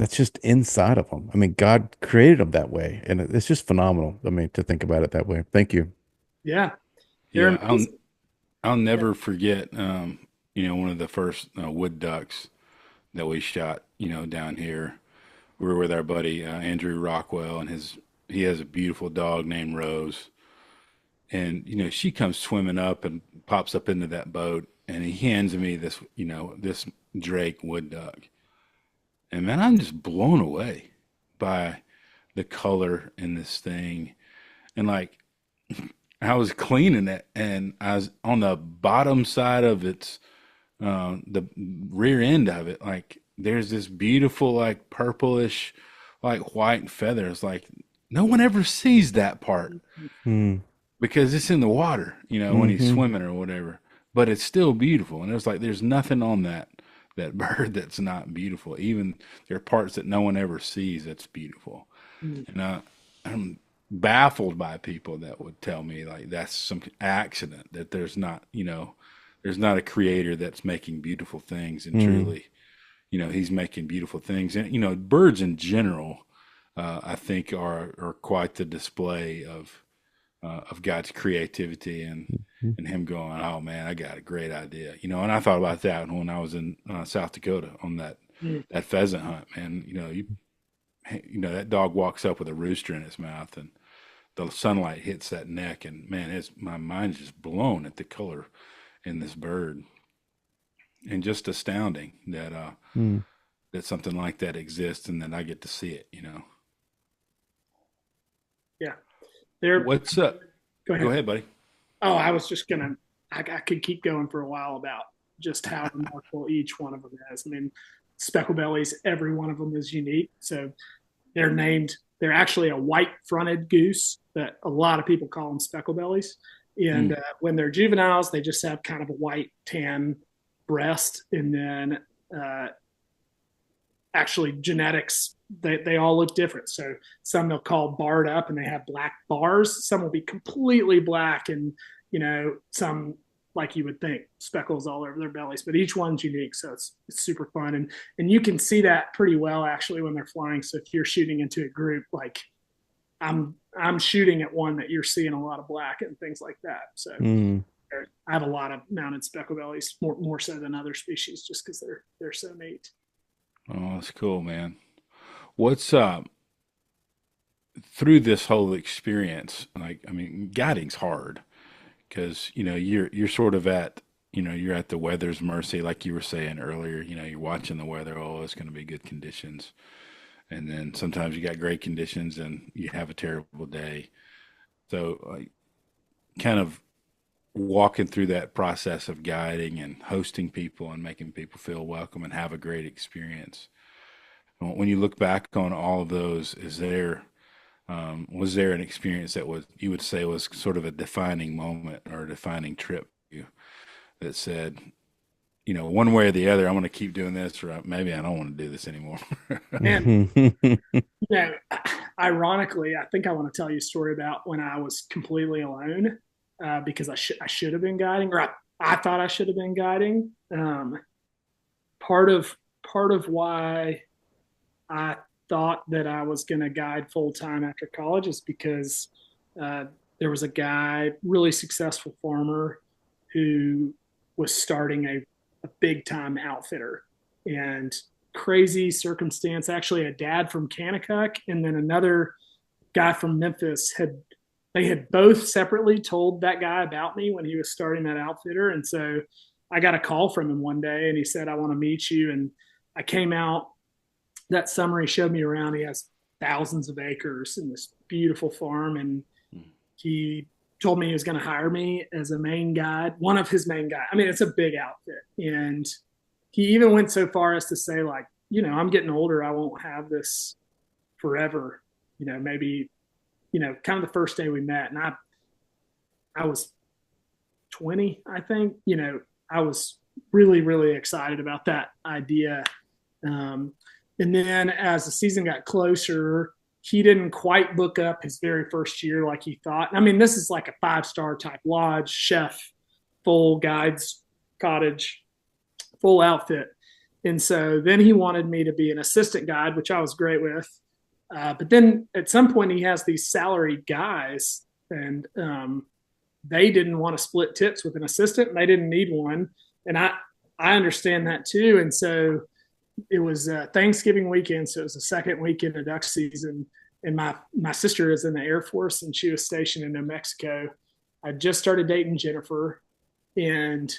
just inside of them. I mean, God created them that way. And it's just phenomenal. I mean, to think about it that way. Thank you. Yeah. They're Yeah, amazing. I'll never forget, one of the first wood ducks that we shot, down here. We were with our buddy Andrew Rockwell, and he has a beautiful dog named Rose, and she comes swimming up and pops up into that boat, and he hands me this Drake wood duck, and man, I'm just blown away by the color in this thing, and like I was cleaning it, and I was on the bottom side of the rear end of it, like there's this beautiful like purplish like white feathers, like no one ever sees that part Mm. because it's in the water, when he's Hmm. swimming or whatever, but it's still beautiful. And there's nothing on that bird that's not beautiful. Even there are parts that no one ever sees that's beautiful. And I'm baffled by people that would tell me like that's some accident, that there's not a creator that's making beautiful things, and Mm. truly, he's making beautiful things. And birds in general, I think are quite the display of God's creativity, and him going, oh man, I got a great idea. And I thought about that when I was in South Dakota on that Mm. that pheasant hunt, man. That dog walks up with a rooster in his mouth, and the sunlight hits that neck, and man, my mind's just blown at the color in this bird, and just astounding Mm. that something like that exists, and that I get to see it. Yeah. There. What's up? Go Go ahead. ahead, buddy. Oh, I was just gonna. I could keep going for a while about just how remarkable each one of them is. I mean, speckle bellies, every one of them is unique. So they're named. They're actually a white-fronted goose, but a lot of people call them speckle bellies. And Mm, when they're juveniles, they just have kind of a white tan breast, and then uh, actually genetics they all look different. So some they'll call barred up and they have black bars. Some will be completely black, and some like you would think speckles all over their bellies, but each one's unique. So it's super fun, and you can see that pretty well actually when they're flying. So if you're shooting into a group, like I'm shooting at one that you're seeing a lot of black and things like that. So Mm. I have a lot of mounted speckle bellies, more so than other species, just because they're so neat. oh, that's cool, man. What's through this whole experience? Like, I mean, guiding's hard because you're sort of you're at the weather's mercy, like you were saying earlier. You're watching the weather. Oh, it's going to be good conditions, and then sometimes you got great conditions and you have a terrible day. So, like, kind of walking through that process of guiding and hosting people and making people feel welcome and have a great experience. When you look back on all of those, was there an experience that was you would say was sort of a defining moment or a defining trip for you that said, one way or the other, I want to keep doing this, or maybe I don't want to do this anymore. And you know, ironically, I think I want to tell you a story about when I was completely alone, because I should have been guiding, or I thought I should have been guiding. Part of part of why I thought that I was going to guide full time after college is because uh, there was a guy, really successful farmer, who was starting a big time outfitter, and crazy circumstance. Actually, a dad from Kanakuk and then another guy from Memphis they had both separately told that guy about me when he was starting that outfitter, and so I got a call from him one day, and he said, "I want to meet you." And I came out that summer. He showed me around. He has thousands of acres in this beautiful farm, and he told me he was going to hire me as a main guide, one of his main guys. I mean, it's a big outfit, and he even went so far as to say, like, I'm getting older. I won't have this forever. Maybe, kind of the first day we met, and I was 20, I think. I was really, really excited about that idea. Um, and then as the season got closer, he didn't quite book up his very first year like he thought. I mean, this is like a 5-star type lodge, chef, full guides, cottage, full outfit. And so then he wanted me to be an assistant guide, which I was great with. But then at some point, he has these salaried guys, and they didn't want to split tips with an assistant, and they didn't need one. And I understand that too. And so it was Thanksgiving weekend, so it was the second weekend of duck season. And my sister is in the Air Force, and she was stationed in New Mexico. I just started dating Jennifer, and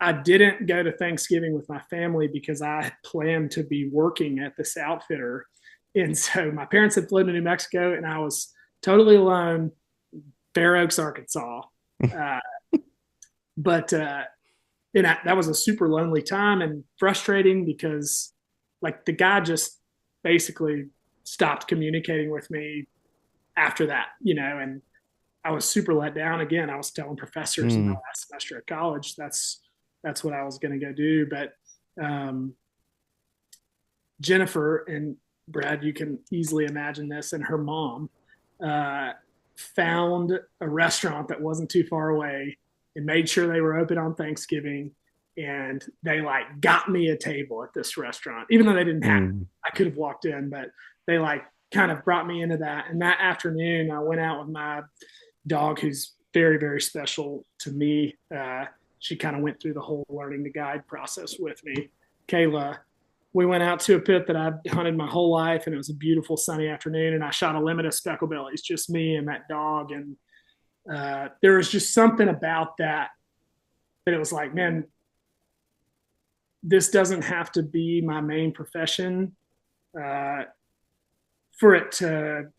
I didn't go to Thanksgiving with my family because I planned to be working at this outfitter. And so my parents had flown to New Mexico, and I was totally alone, Fair Oaks, Arkansas. Uh, but that was a super lonely time and frustrating because, like, the guy just basically stopped communicating with me after that, and I was super let down. Again, I was telling professors in my Mm. last semester of college that's what I was going to go do. But um, Jennifer and Brad, you can easily imagine this, and her mom uh, found a restaurant that wasn't too far away and made sure they were open on Thanksgiving. And they like got me a table at this restaurant, even though they didn't have it. Mm. I could have walked in, but they like kind of brought me into that. And that afternoon, I went out with my dog, who's very, very special to me. She kind of went through the whole learning to guide process with me, Kayla. we went out to a pit that I've hunted my whole life, and it was a beautiful sunny afternoon. And I shot a limit of speckle bellies, just me and that dog. And there was just something about that it was like, man, this doesn't have to be my main profession uh, for it to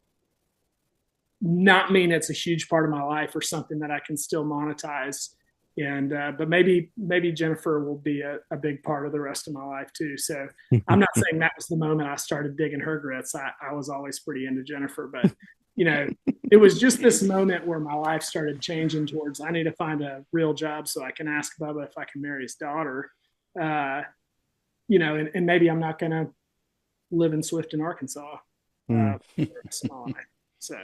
not mean it's a huge part of my life or something that I can still monetize. And but maybe Jennifer will be a big part of the rest of my life too. So I'm not saying that was the moment I started digging her grits. I was always pretty into Jennifer, but it was just this moment where my life started changing towards I need to find a real job so I can ask Bubba if I can marry his daughter. And maybe I'm not going to live in Swift in Arkansas for a small life. So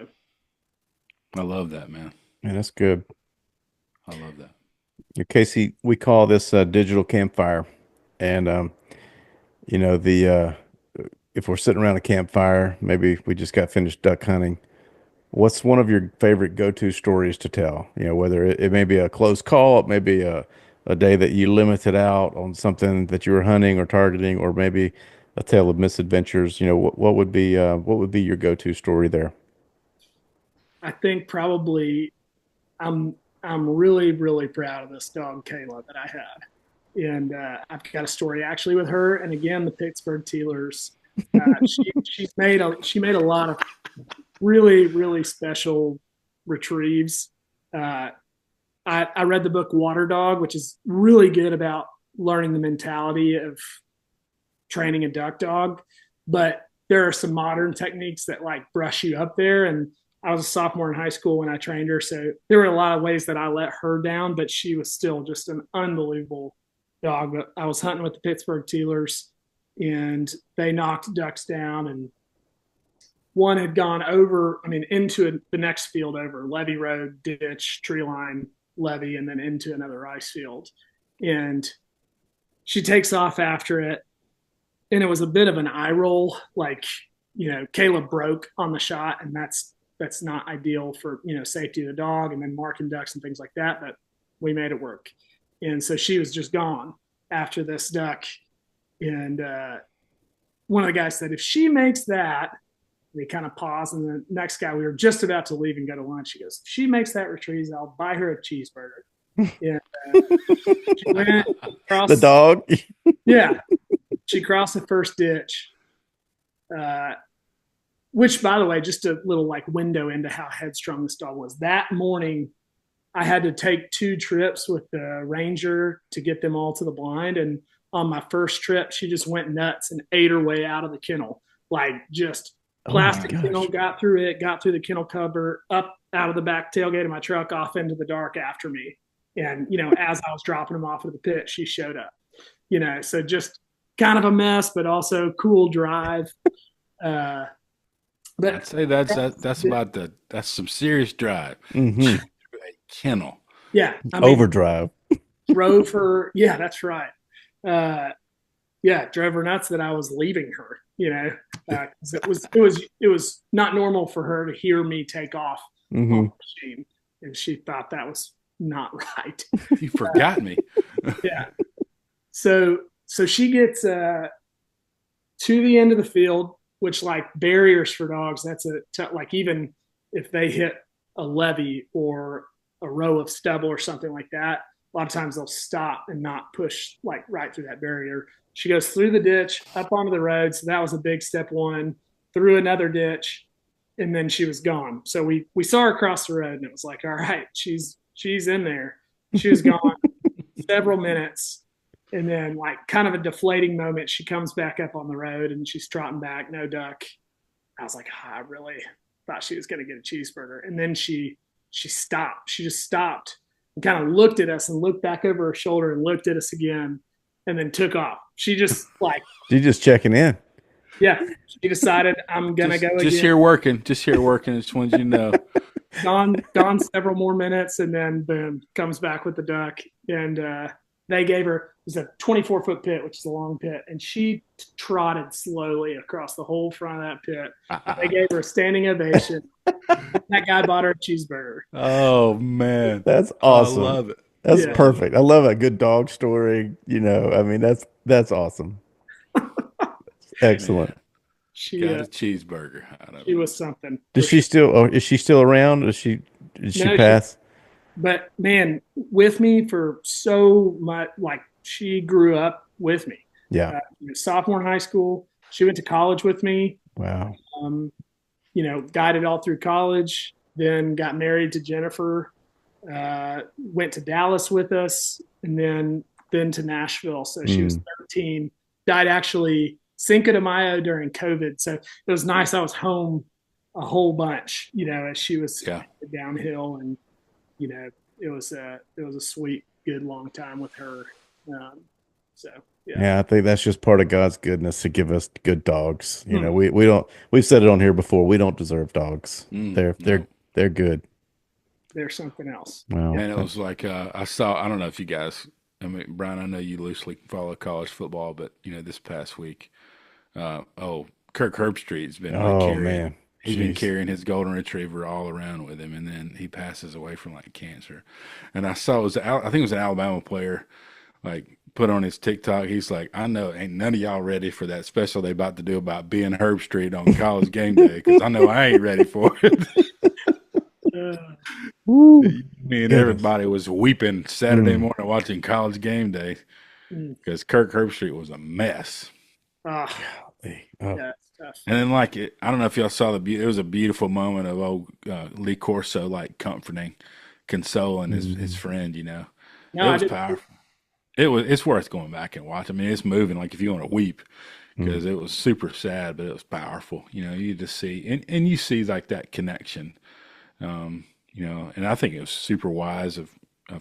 I love that, man. Yeah, that's good. I love that. Casey, we call this a digital campfire. And, the if we're sitting around a campfire, maybe we just got finished duck hunting. What's one of your favorite go-to stories to tell? Whether it may be a close call, it may be a day that you limited out on something that you were hunting or targeting, or maybe a tale of misadventures. What would be your go-to story there? I think probably I'm really really proud of this dog Kayla that I had, and I've got a story actually with her. And again, the Pittsburgh Tealers. She made a lot of really really special retrieves. I read the book Water Dog, which is really good about learning the mentality of training a duck dog, but there are some modern techniques that like brush you up there. And I was a sophomore in high school when I trained her, so there were a lot of ways that I let her down, but she was still just an unbelievable dog. But I was hunting with the Pittsburgh Tealers, and they knocked ducks down, and one had gone into the next field over levee road, ditch, tree line, levee, and then into another rice field. And she takes off after it, and it was a bit of an eye roll, like Caleb broke on the shot, and that's not ideal for safety of the dog and then marking ducks and things like that. But we made it work, and so she was just gone after this duck. And one of the guys said, if she makes that, we kind of paused, and the next guy, we were just about to leave and go to lunch. He goes, if she makes that retrieve, I'll buy her a cheeseburger. And she went across The dog. yeah, she crossed the first ditch, which, by the way, just a little like window into how headstrong this dog was. That morning, I had to take 2 trips with the ranger to get them all to the blind. And on my first trip, she just went nuts and ate her way out of the kennel, like just plastic kennel, got through the kennel cover, up out of the back tailgate of my truck, off into the dark after me. And, as I was dropping them off at the pit, she showed up, so just kind of a mess, but also cool drive. But I'd say that's some serious drive. Mm-hmm. A kennel. Yeah. Overdrive. Drove her. Yeah, that's right. Drove her nuts that I was leaving her, 'cause it was not normal for her to hear me take off on the machine, and she thought that was not right. You forgot me. Yeah. So she gets to the end of the field, which like barriers for dogs, that's like even if they hit a levee or a row of stubble or something like that, a lot of times they'll stop and not push like right through that barrier. She goes through the ditch, up onto the road. So that was a big step one, through another ditch, and then she was gone. So we saw her across the road, and it was like, all right, she's in there. She was gone several minutes. And then like kind of a deflating moment, she comes back up on the road and she's trotting back, no duck. I was like, I really thought she was going to get a cheeseburger. And then she stopped. She just stopped and kind of looked at us and looked back over her shoulder and looked at us again and then took off. She just like, She's just checking in. Yeah. She decided I'm going to go again. Just here working. Just wanted you to know. Gone several more minutes, and then boom, comes back with the duck. And they gave her, it was a 24-foot pit, which is a long pit, and she trotted slowly across the whole front of that pit. They gave her a standing ovation. That guy bought her a cheeseburger. Oh man, that's awesome. I love it. That's perfect. I love a good dog story. That's awesome. Man, Excellent. She got a cheeseburger out of she it. was something Does for she sure. still, or is she still around? Did she No, she, pass? but man, with me for so much. Like she grew up with me. Yeah. Sophomore in high school, she went to college with me. Wow. Um, guided all through college. Then got married to Jennifer. Went to Dallas with us, and then to Nashville. So she was Mm. 13. Died actually Cinco de Mayo during COVID. So it was nice. I was home a whole bunch, as she was Yeah. downhill, and you know, it was a sweet, good long time with her. Um, so yeah. Yeah, I think that's just part of God's goodness to give us good dogs. You know, Hmm. we don't we've said it on here before. We don't deserve dogs. They're they're No. they're good. There's something else. Yeah. Well, And it was like I saw. I don't know if you guys. I mean, Brian, I know you loosely follow college football, but this past week, Kirk Herbstreit's been like oh carrying. man, He's been jeez. carrying his golden retriever all around with him, and then he passes away from like cancer. And I saw I think it was an Alabama player, like put on his TikTok. He's like, I know ain't none of y'all ready for that special they about to do about being Herbstreit on college game day because I know I ain't ready for it. Uh, Woo, Me and goodness. everybody was weeping Saturday Mm, morning watching college game day mm, because Kirk Herbstreit was a mess. ah, oh, yeah, it's tough. And then like I don't know if y'all saw it was a beautiful moment of old Lee Corso like comforting, consoling his mm, friend. No, It I was did. powerful. It's worth going back and watch. I mean, it's moving. Like if you want to weep, mm, because it was super sad, but it was powerful. You just see and you see like that connection. And I think it was super wise of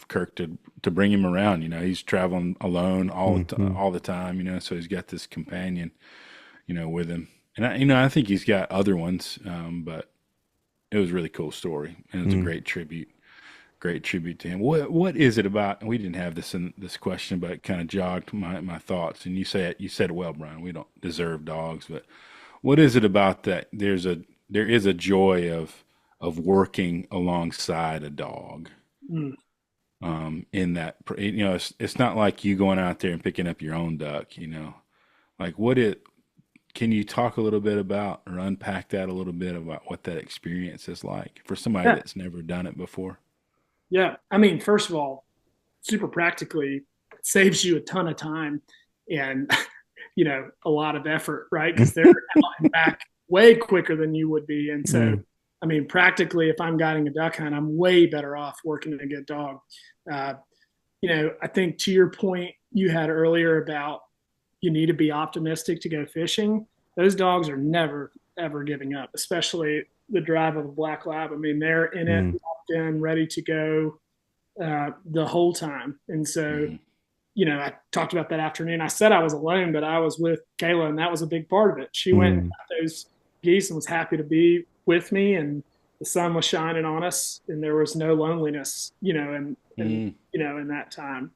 Kirk to bring him around. He's traveling alone mm, all the time. So he's got this companion, with him. And I think he's got other ones, but it was a really cool story, and it was a mm. great tribute to him. What is it about? And we didn't have this in this question, but it kind of jogged my thoughts. And you said it well, Brian. We don't deserve dogs, but what is it about that? There is a joy of working alongside a dog. Mm. In that, it's not like you going out there and picking up your own duck. Like what it. Can you talk a little bit about or unpack that a little bit about what that experience is like for somebody Yeah, that's never done it before? yeah. I mean, first of all, super practically, it saves you a ton of time and a lot of effort, right? Because they're out and back way quicker than you would be, and so Mm, I mean, practically, if I'm guiding a duck hunt, I'm way better off working a good dog. Uh, I think to your point you had earlier about you need to be optimistic to go fishing. Those dogs are never ever giving up, especially the drive of a black lab. I mean, they're in it, mm, locked in, ready to go the whole time. And so, Hmm. I talked about that afternoon. I said I was alone, but I was with Kayla, and that was a big part of it. She went and mm, got those geese and was happy to be with me, and the sun was shining on us, and there was no loneliness, Hmm. in that time.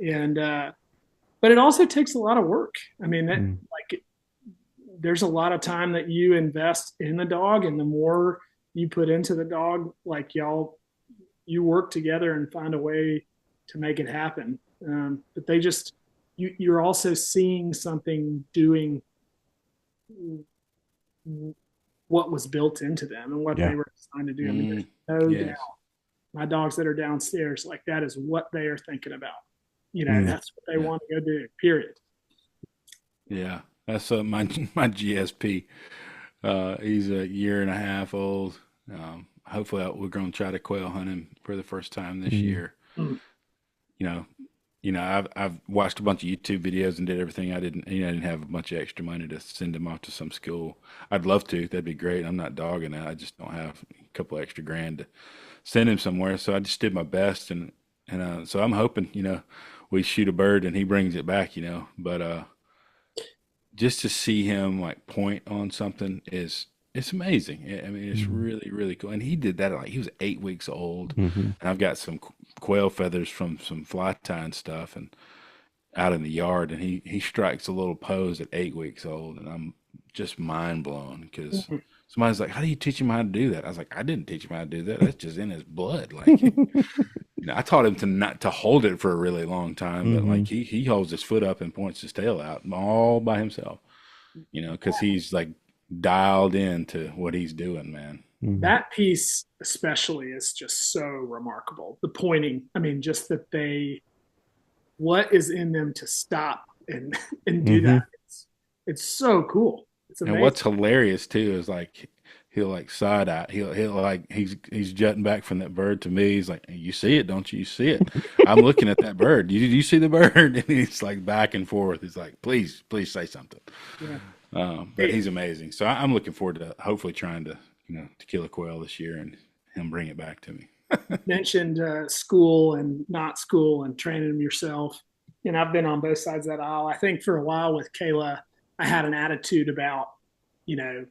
And but it also takes a lot of work. I mean, mm, like there's a lot of time that you invest in the dog, and the more you put into the dog, like you work together and find a way to make it happen. But you're also seeing something doing what was built into them and what yeah. they were designed to do. I mean, Hmm. there's no doubt. Yes. My dogs that are downstairs, like that is what they are thinking about. Mm, That's what they Yeah. want to go do. Period. Yeah. That's my my GSP. He's a year and a half old. Hopefully, we're going to try to quail hunt him for the first time this mm, year. Mm. You know, I've watched a bunch of YouTube videos and did everything. I didn't have a bunch of extra money to send him off to some school. I'd love to. That'd be great. I'm not dogging it. I just don't have a couple extra grand to send him somewhere. So I just did my best, and so I'm hoping we shoot a bird and he brings it back. But just to see him like point on something is it's amazing. I mean, it's mm, really really cool. And he did that like he was 8 weeks old, mhm. and I've got some quail feathers from some fly tying stuff and out in the yard, and he strikes a little pose at 8 weeks old, and I'm just mind blown because somebody's like, "How do you teach him how to do that?" I was like, "I didn't teach him how to do that. That's just in his blood." Like, I taught him to not to hold it for a really long time, but like Mhm. he holds his foot up and points his tail out all by himself. because he's like dialed into what he's doing, man. Mhm. That piece especially is just so remarkable. The pointing, I mean, just that what is in them to stop and and do that. Mhm. It's so cool. It's And amazing. what's hilarious too is like he'll like side eye. He'll like he's jutting back from that bird to me. He's like, "You see it, don't you? You see it? I'm looking at that bird. You see the bird?" And he's like back and forth. He's like, "Please say something." Yeah. But Hey, he's amazing. So I'm looking forward to hopefully trying to to kill a quail this year and him bring it back to me. you mentioned school and not school and training them yourself. And I've been on both sides of that aisle. I think for a while with Kayla, I had an attitude about, you know,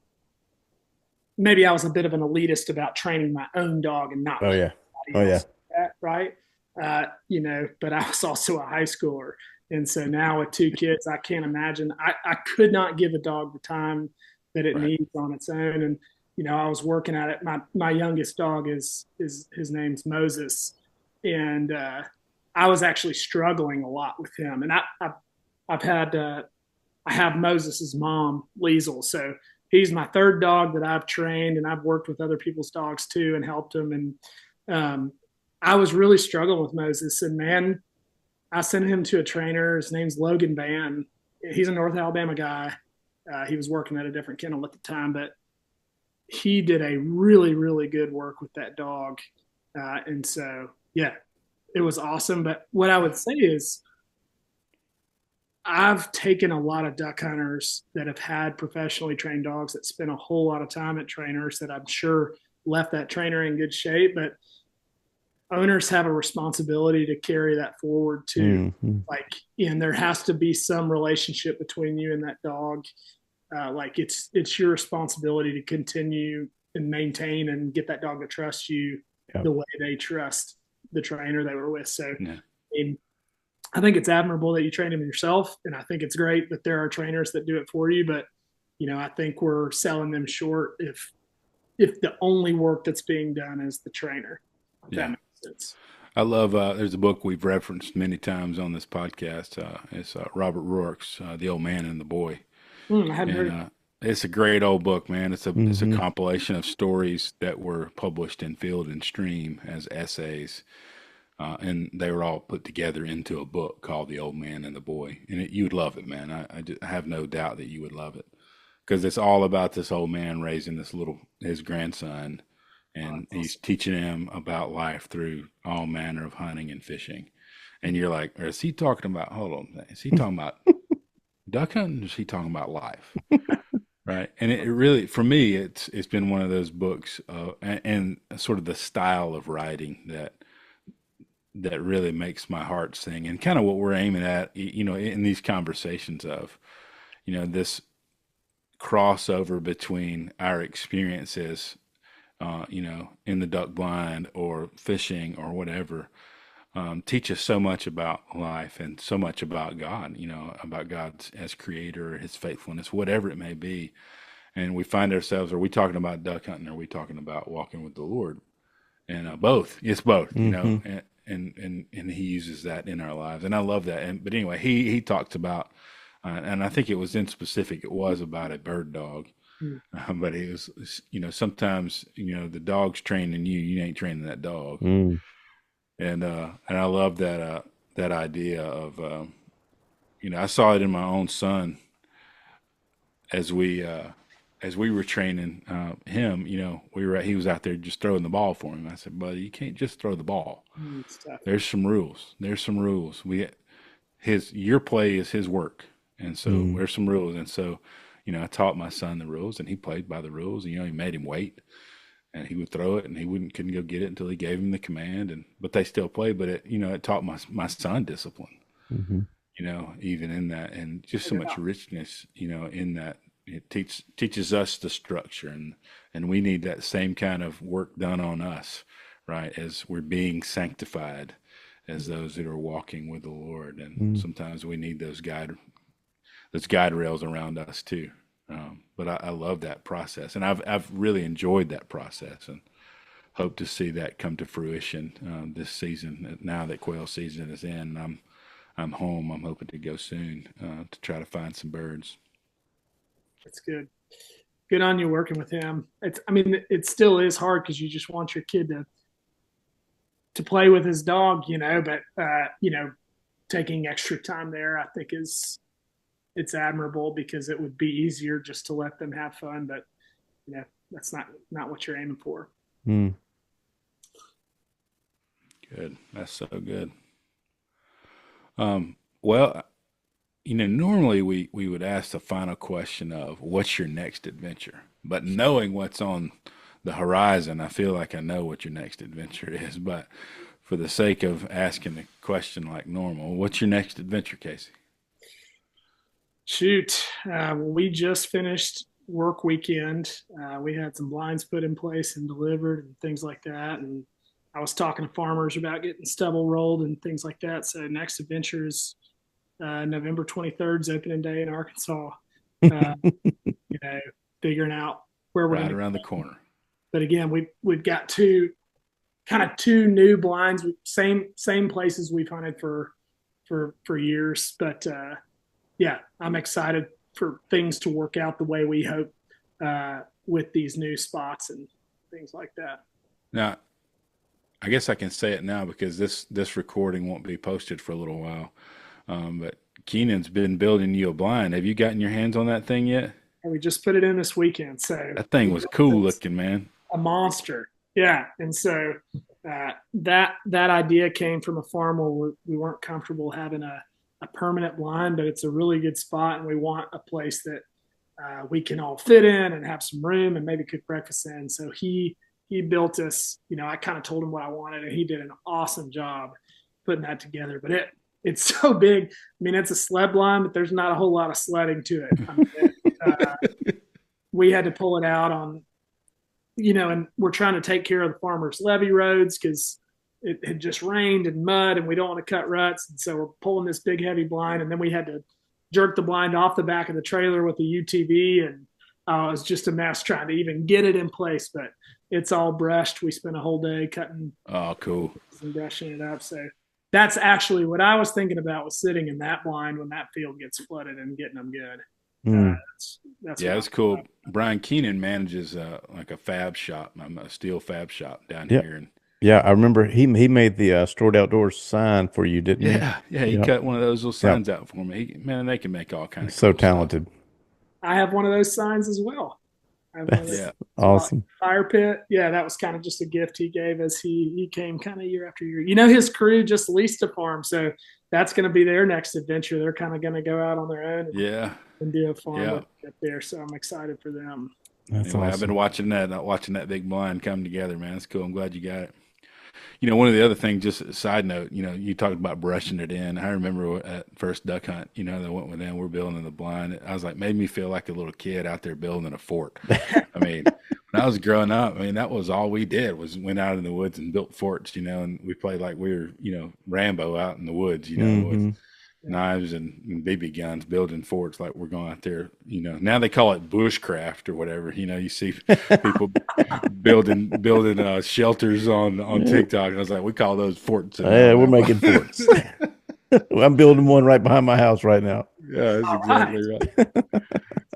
maybe I was a bit of an elitist about training my own dog and not Oh letting yeah. Oh anybody yeah. else do that, right? But I was also a high schooler. And so now with two kids, I can't imagine. I could not give a dog the time that it Right. needs on its own. And, I was working at it. My youngest dog is his name's Moses. And I was actually struggling a lot with him. And I've had I have Moses's mom, Liesel. So he's my third dog that I've trained, and I've worked with other people's dogs too and helped them. And um, I was really struggling with Moses, and man, I sent him to a trainer. His name's Logan Van. He's a North Alabama guy. He was working at a different kennel at the time, but he did a really, really good work with that dog. And so, yeah, it was awesome. But what I would say is, I've taken a lot of duck hunters that have had professionally trained dogs that spent a whole lot of time at trainers that I'm sure left that trainer in good shape, but owners have a responsibility to carry that forward too. Mhm. Like, and there has to be some relationship between you and that dog. Like it's your responsibility to continue and maintain and get that dog to trust you Yeah. the way they trust the trainer they were with. So, I Yeah. mean, I think it's admirable that you train them yourself, and I think it's great that there are trainers that do it for you. But I think we're selling them short if the only work that's being done is the trainer. If that Yeah. makes sense. I love. There's a book we've referenced many times on this podcast. It's Robert Rourke's "The Old Man and the Boy," I hadn't and heard. it's a great old book, man. It's a Mhm. compilation of stories that were published in Field and Stream as essays, and they were all put together into a book called "The Old Man and the Boy." And you would love it, man. I have no doubt that you would love it because it's all about this old man raising his grandson, Oh, and that's he's awesome. teaching him about life through all manner of hunting and fishing. And you're like, or is he talking about? Hold on, is he talking about duck hunting? Or is he talking about life? Right. And it really, for me, it's been one of those books, and sort of the style of writing that really makes my heart sing, and kind of what we're aiming at, in these conversations of, this crossover between our experiences, in the duck blind or fishing or whatever, teach us so much about life and so much about God, about God as creator, his faithfulness, whatever it may be. And we find ourselves, are we talking about duck hunting? Or are we talking about walking with the Lord? And both, it's both, Mhm. and he uses that in our lives. And I love that. But anyway, he talks about, and I think it was in specific, it was about a bird dog. Mm, But it was, sometimes, the dog's training you, you ain't training that dog. Mm. And I love that idea of, I saw it in my own son as we were training him. He was out there just throwing the ball for him. I said, buddy, you can't just throw the ball. stuff. There's some rules. There's some rules. Your play is his work, and so Mm. there's some rules. And so, I taught my son the rules, and he played by the rules. And, he made him wait, and he would throw it, and he couldn't go get it until he gave him the command. But they still played. But it taught my son discipline. Mhm. Even in that, and just so Yeah. much richness, in that. It teaches us the structure, and we need that same kind of work done on us, right? As we're being sanctified as those that are walking with the Lord. And Mm. sometimes we need those guide rails around us too. But I love that process, and I've really enjoyed that process, and hope to see that come to fruition this season. Now that quail season is in, I'm home. I'm hoping to go soon to try to find some birds. That's good. Good on you working with him. I mean, it still is hard because you just want your kid to play with his dog, but taking extra time there, I think it's admirable because it would be easier just to let them have fun, but that's not what you're aiming for. Mm. Good. That's so good. Well, normally we would ask the final question of what's your next adventure? But knowing what's on the horizon, I feel like I know what your next adventure is. But for the sake of asking the question like normal, what's your next adventure, Casey? Shoot, we just finished work weekend. We had some blinds put in place and delivered and things like that. And I was talking to farmers about getting stubble rolled and things like that. So next adventure is November 23rd is opening day in Arkansas. Uh, you know, Figuring out where we're going Right to around the go. corner. But again, we've got two new blinds, same places we've hunted for years. But yeah, I'm excited for things to work out the way we hope with these new spots and things like that. Now, I guess I can say it now because this recording won't be posted for a little while. But Keenan's been building you a blind. Have you gotten your hands on that thing yet? And we just put it in this weekend, so That thing was cool looking, man. a monster. Yeah, and so that idea came from a farm where we weren't comfortable having a permanent blind, but it's a really good spot, and we want a place that we can all fit in and have some room and maybe cook breakfast in. So he built us. I kind of told him what I wanted, and he did an awesome job putting that together. But it's so big. I mean, it's a sled blind, but there's not a whole lot of sledding to it. I mean, we had to pull it out on, and we're trying to take care of the farmers' levee roads because it had just rained and mud, and we don't want to cut ruts. And so we're pulling this big, heavy blind, and then we had to jerk the blind off the back of the trailer with the UTV, and it was just a mess trying to even get it in place. But it's all brushed. We spent a whole day cutting Oh, cool. and brushing it up. So that's actually what I was thinking about, was sitting in that blind when that field gets flooded and getting them good. Mm. That's Yeah, what it's cool. Brian Keenan manages like a fab shop, a steel fab shop down Yeah. here, and Yeah. I remember he made the Storied Outdoors sign for you, didn't he? yeah, he Yeah. cut one of those little Yeah. signs out for me. Man, they can make all kind He's of so cool stuff. talented. I have one of those signs as well. I have one of That's those Yeah, awesome. fire pit. Yeah, that was kind of just a gift he gave us. He came kind of year after year. His crew just leased a farm, so that's going to be their next adventure. They're kind of going to go out on their own yeah, and do a farm yeah. with up there. So I'm excited for them. That's Anyway, I've been awesome. watching that big blind come together, man. It's cool. I'm glad you got it. One of the other things, just a side note, you talked about brushing it in. I remember at first duck hunt, that went with them. We're building the blind. I was like, made me feel like a little kid out there building a fort. I mean, when I was growing up, I mean, that was all we did was went out in the woods and built forts, and we played like we were, Rambo out in the woods, with Hmm. Yeah. knives and BB guns, building forts like we're going out there. Now they call it bushcraft or whatever. You see people building shelters on TikTok. I was like, we call those forts in Yeah, we're Alabama. making forts. I'm building one right behind my house right now. Yeah, that's All exactly right. right.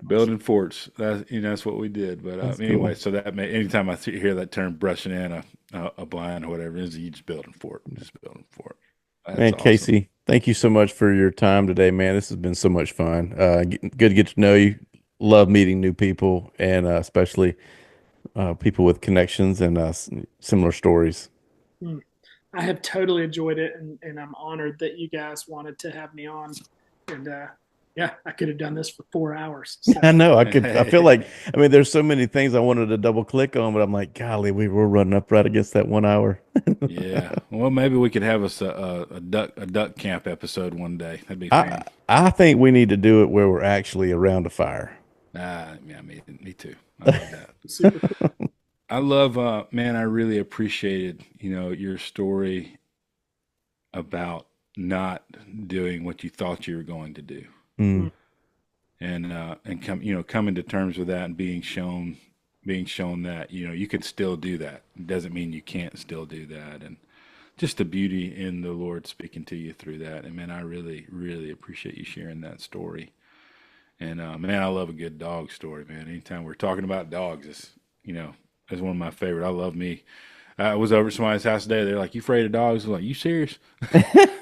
Building forts. That's what we did. But That's anyway, cool. so that anytime I hear that term, brushing in a blind or whatever, is you just building fort, just building fort. That's Man, awesome. Casey, thank you so much for your time today, man. This has been so much fun. Good to get to know you. Love meeting new people and especially people with connections and similar stories. Hmm. I have totally enjoyed it, and I'm honored that you guys wanted to have me on. And yeah, I could have done this for 4 hours. So I know. I feel like, I mean, there's so many things I wanted to double click on, but I'm like, golly, we were running up right against that 1 hour. Yeah. Well, maybe we could have us a duck camp episode one day. That'd be I fun. I think we need to do it where we're actually around a fire. Yeah, me too. I love that. super cool. I love, man. I really appreciated, your story about not doing what you thought you were going to do, Mm. Hmm. and coming to terms with that and being shown that you can still do that. It doesn't mean you can't still do that, and just the beauty in the Lord speaking to you through that. And man, I really, really appreciate you sharing that story. And man, I love a good dog story, man. Anytime we're talking about dogs, it's one of my favorite. I love me. I was over at somebody's house today. They're like, "You afraid of dogs?" I'm like, "You serious?"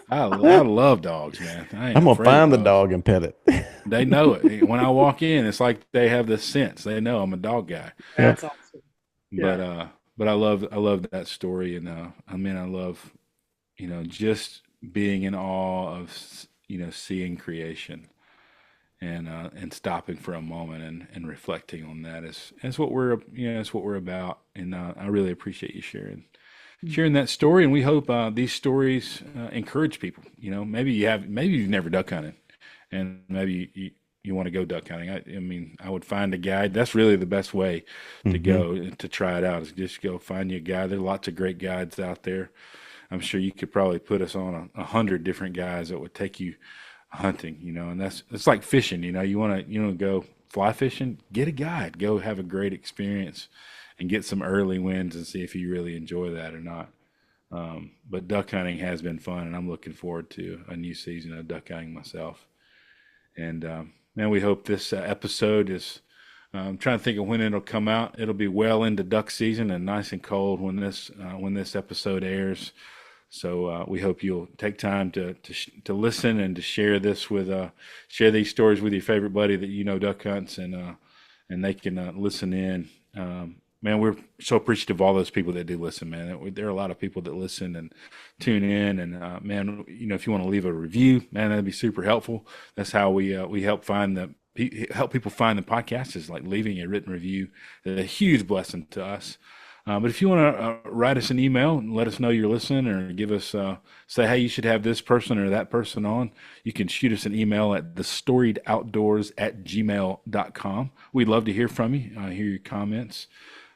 I love dogs, man. I ain't I'm gonna afraid of find the dogs. dog and pet it. They know it. When I walk in, it's like they have this sense. They know I'm a dog guy. Yep. That's awesome. But Yeah. I love that story, and I mean, I love just being in awe of seeing creation and stopping for a moment and reflecting on that is what that's what we're about. And I really appreciate you sharing that story. And we hope these stories encourage people. Maybe you've never duck hunted, and maybe you want to go duck hunting. I mean, I would find a guide. That's really the best way to Hmm. go and to try it out, is just go find you a guide. There are lots of great guides out there. I'm sure you could probably put us on 100 different guides that would take you hunting, and it's like fishing. You want to go fly fishing, get a guide, go have a great experience and get some early wins and see if you really enjoy that or not. But duck hunting has been fun, and I'm looking forward to a new season of duck hunting myself. And man, we hope this episode is. I'm trying to think of when it'll come out. It'll be well into duck season and nice and cold when this episode airs. So we hope you'll take time to listen and to share these stories with your favorite buddy that duck hunts, and they can listen in. Man, we're so appreciative of all those people that do listen. Man, there are a lot of people that listen and tune in, and man, if you want to leave a review, man, that'd be super helpful. That's how we help people find the podcast, is like leaving a written review. It's a huge blessing to us. But if you want to write us an email and let us know you're listening, or give us say, hey, you should have this person or that person on, you can shoot us an email at thestoriedoutdoors@gmail.com. We'd love to hear from you, hear your comments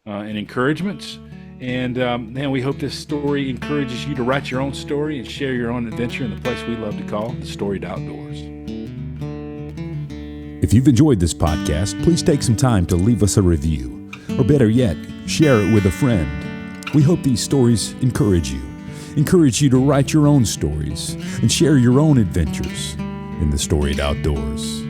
and encouragements. And man, we hope this story encourages you to write your own story and share your own adventure in the place we love to call the Storied Outdoors. If you've enjoyed this podcast, please take some time to leave us a review, or better yet, share it with a friend. We hope these stories encourage you to write your own stories and share your own adventures in the Storied Outdoors.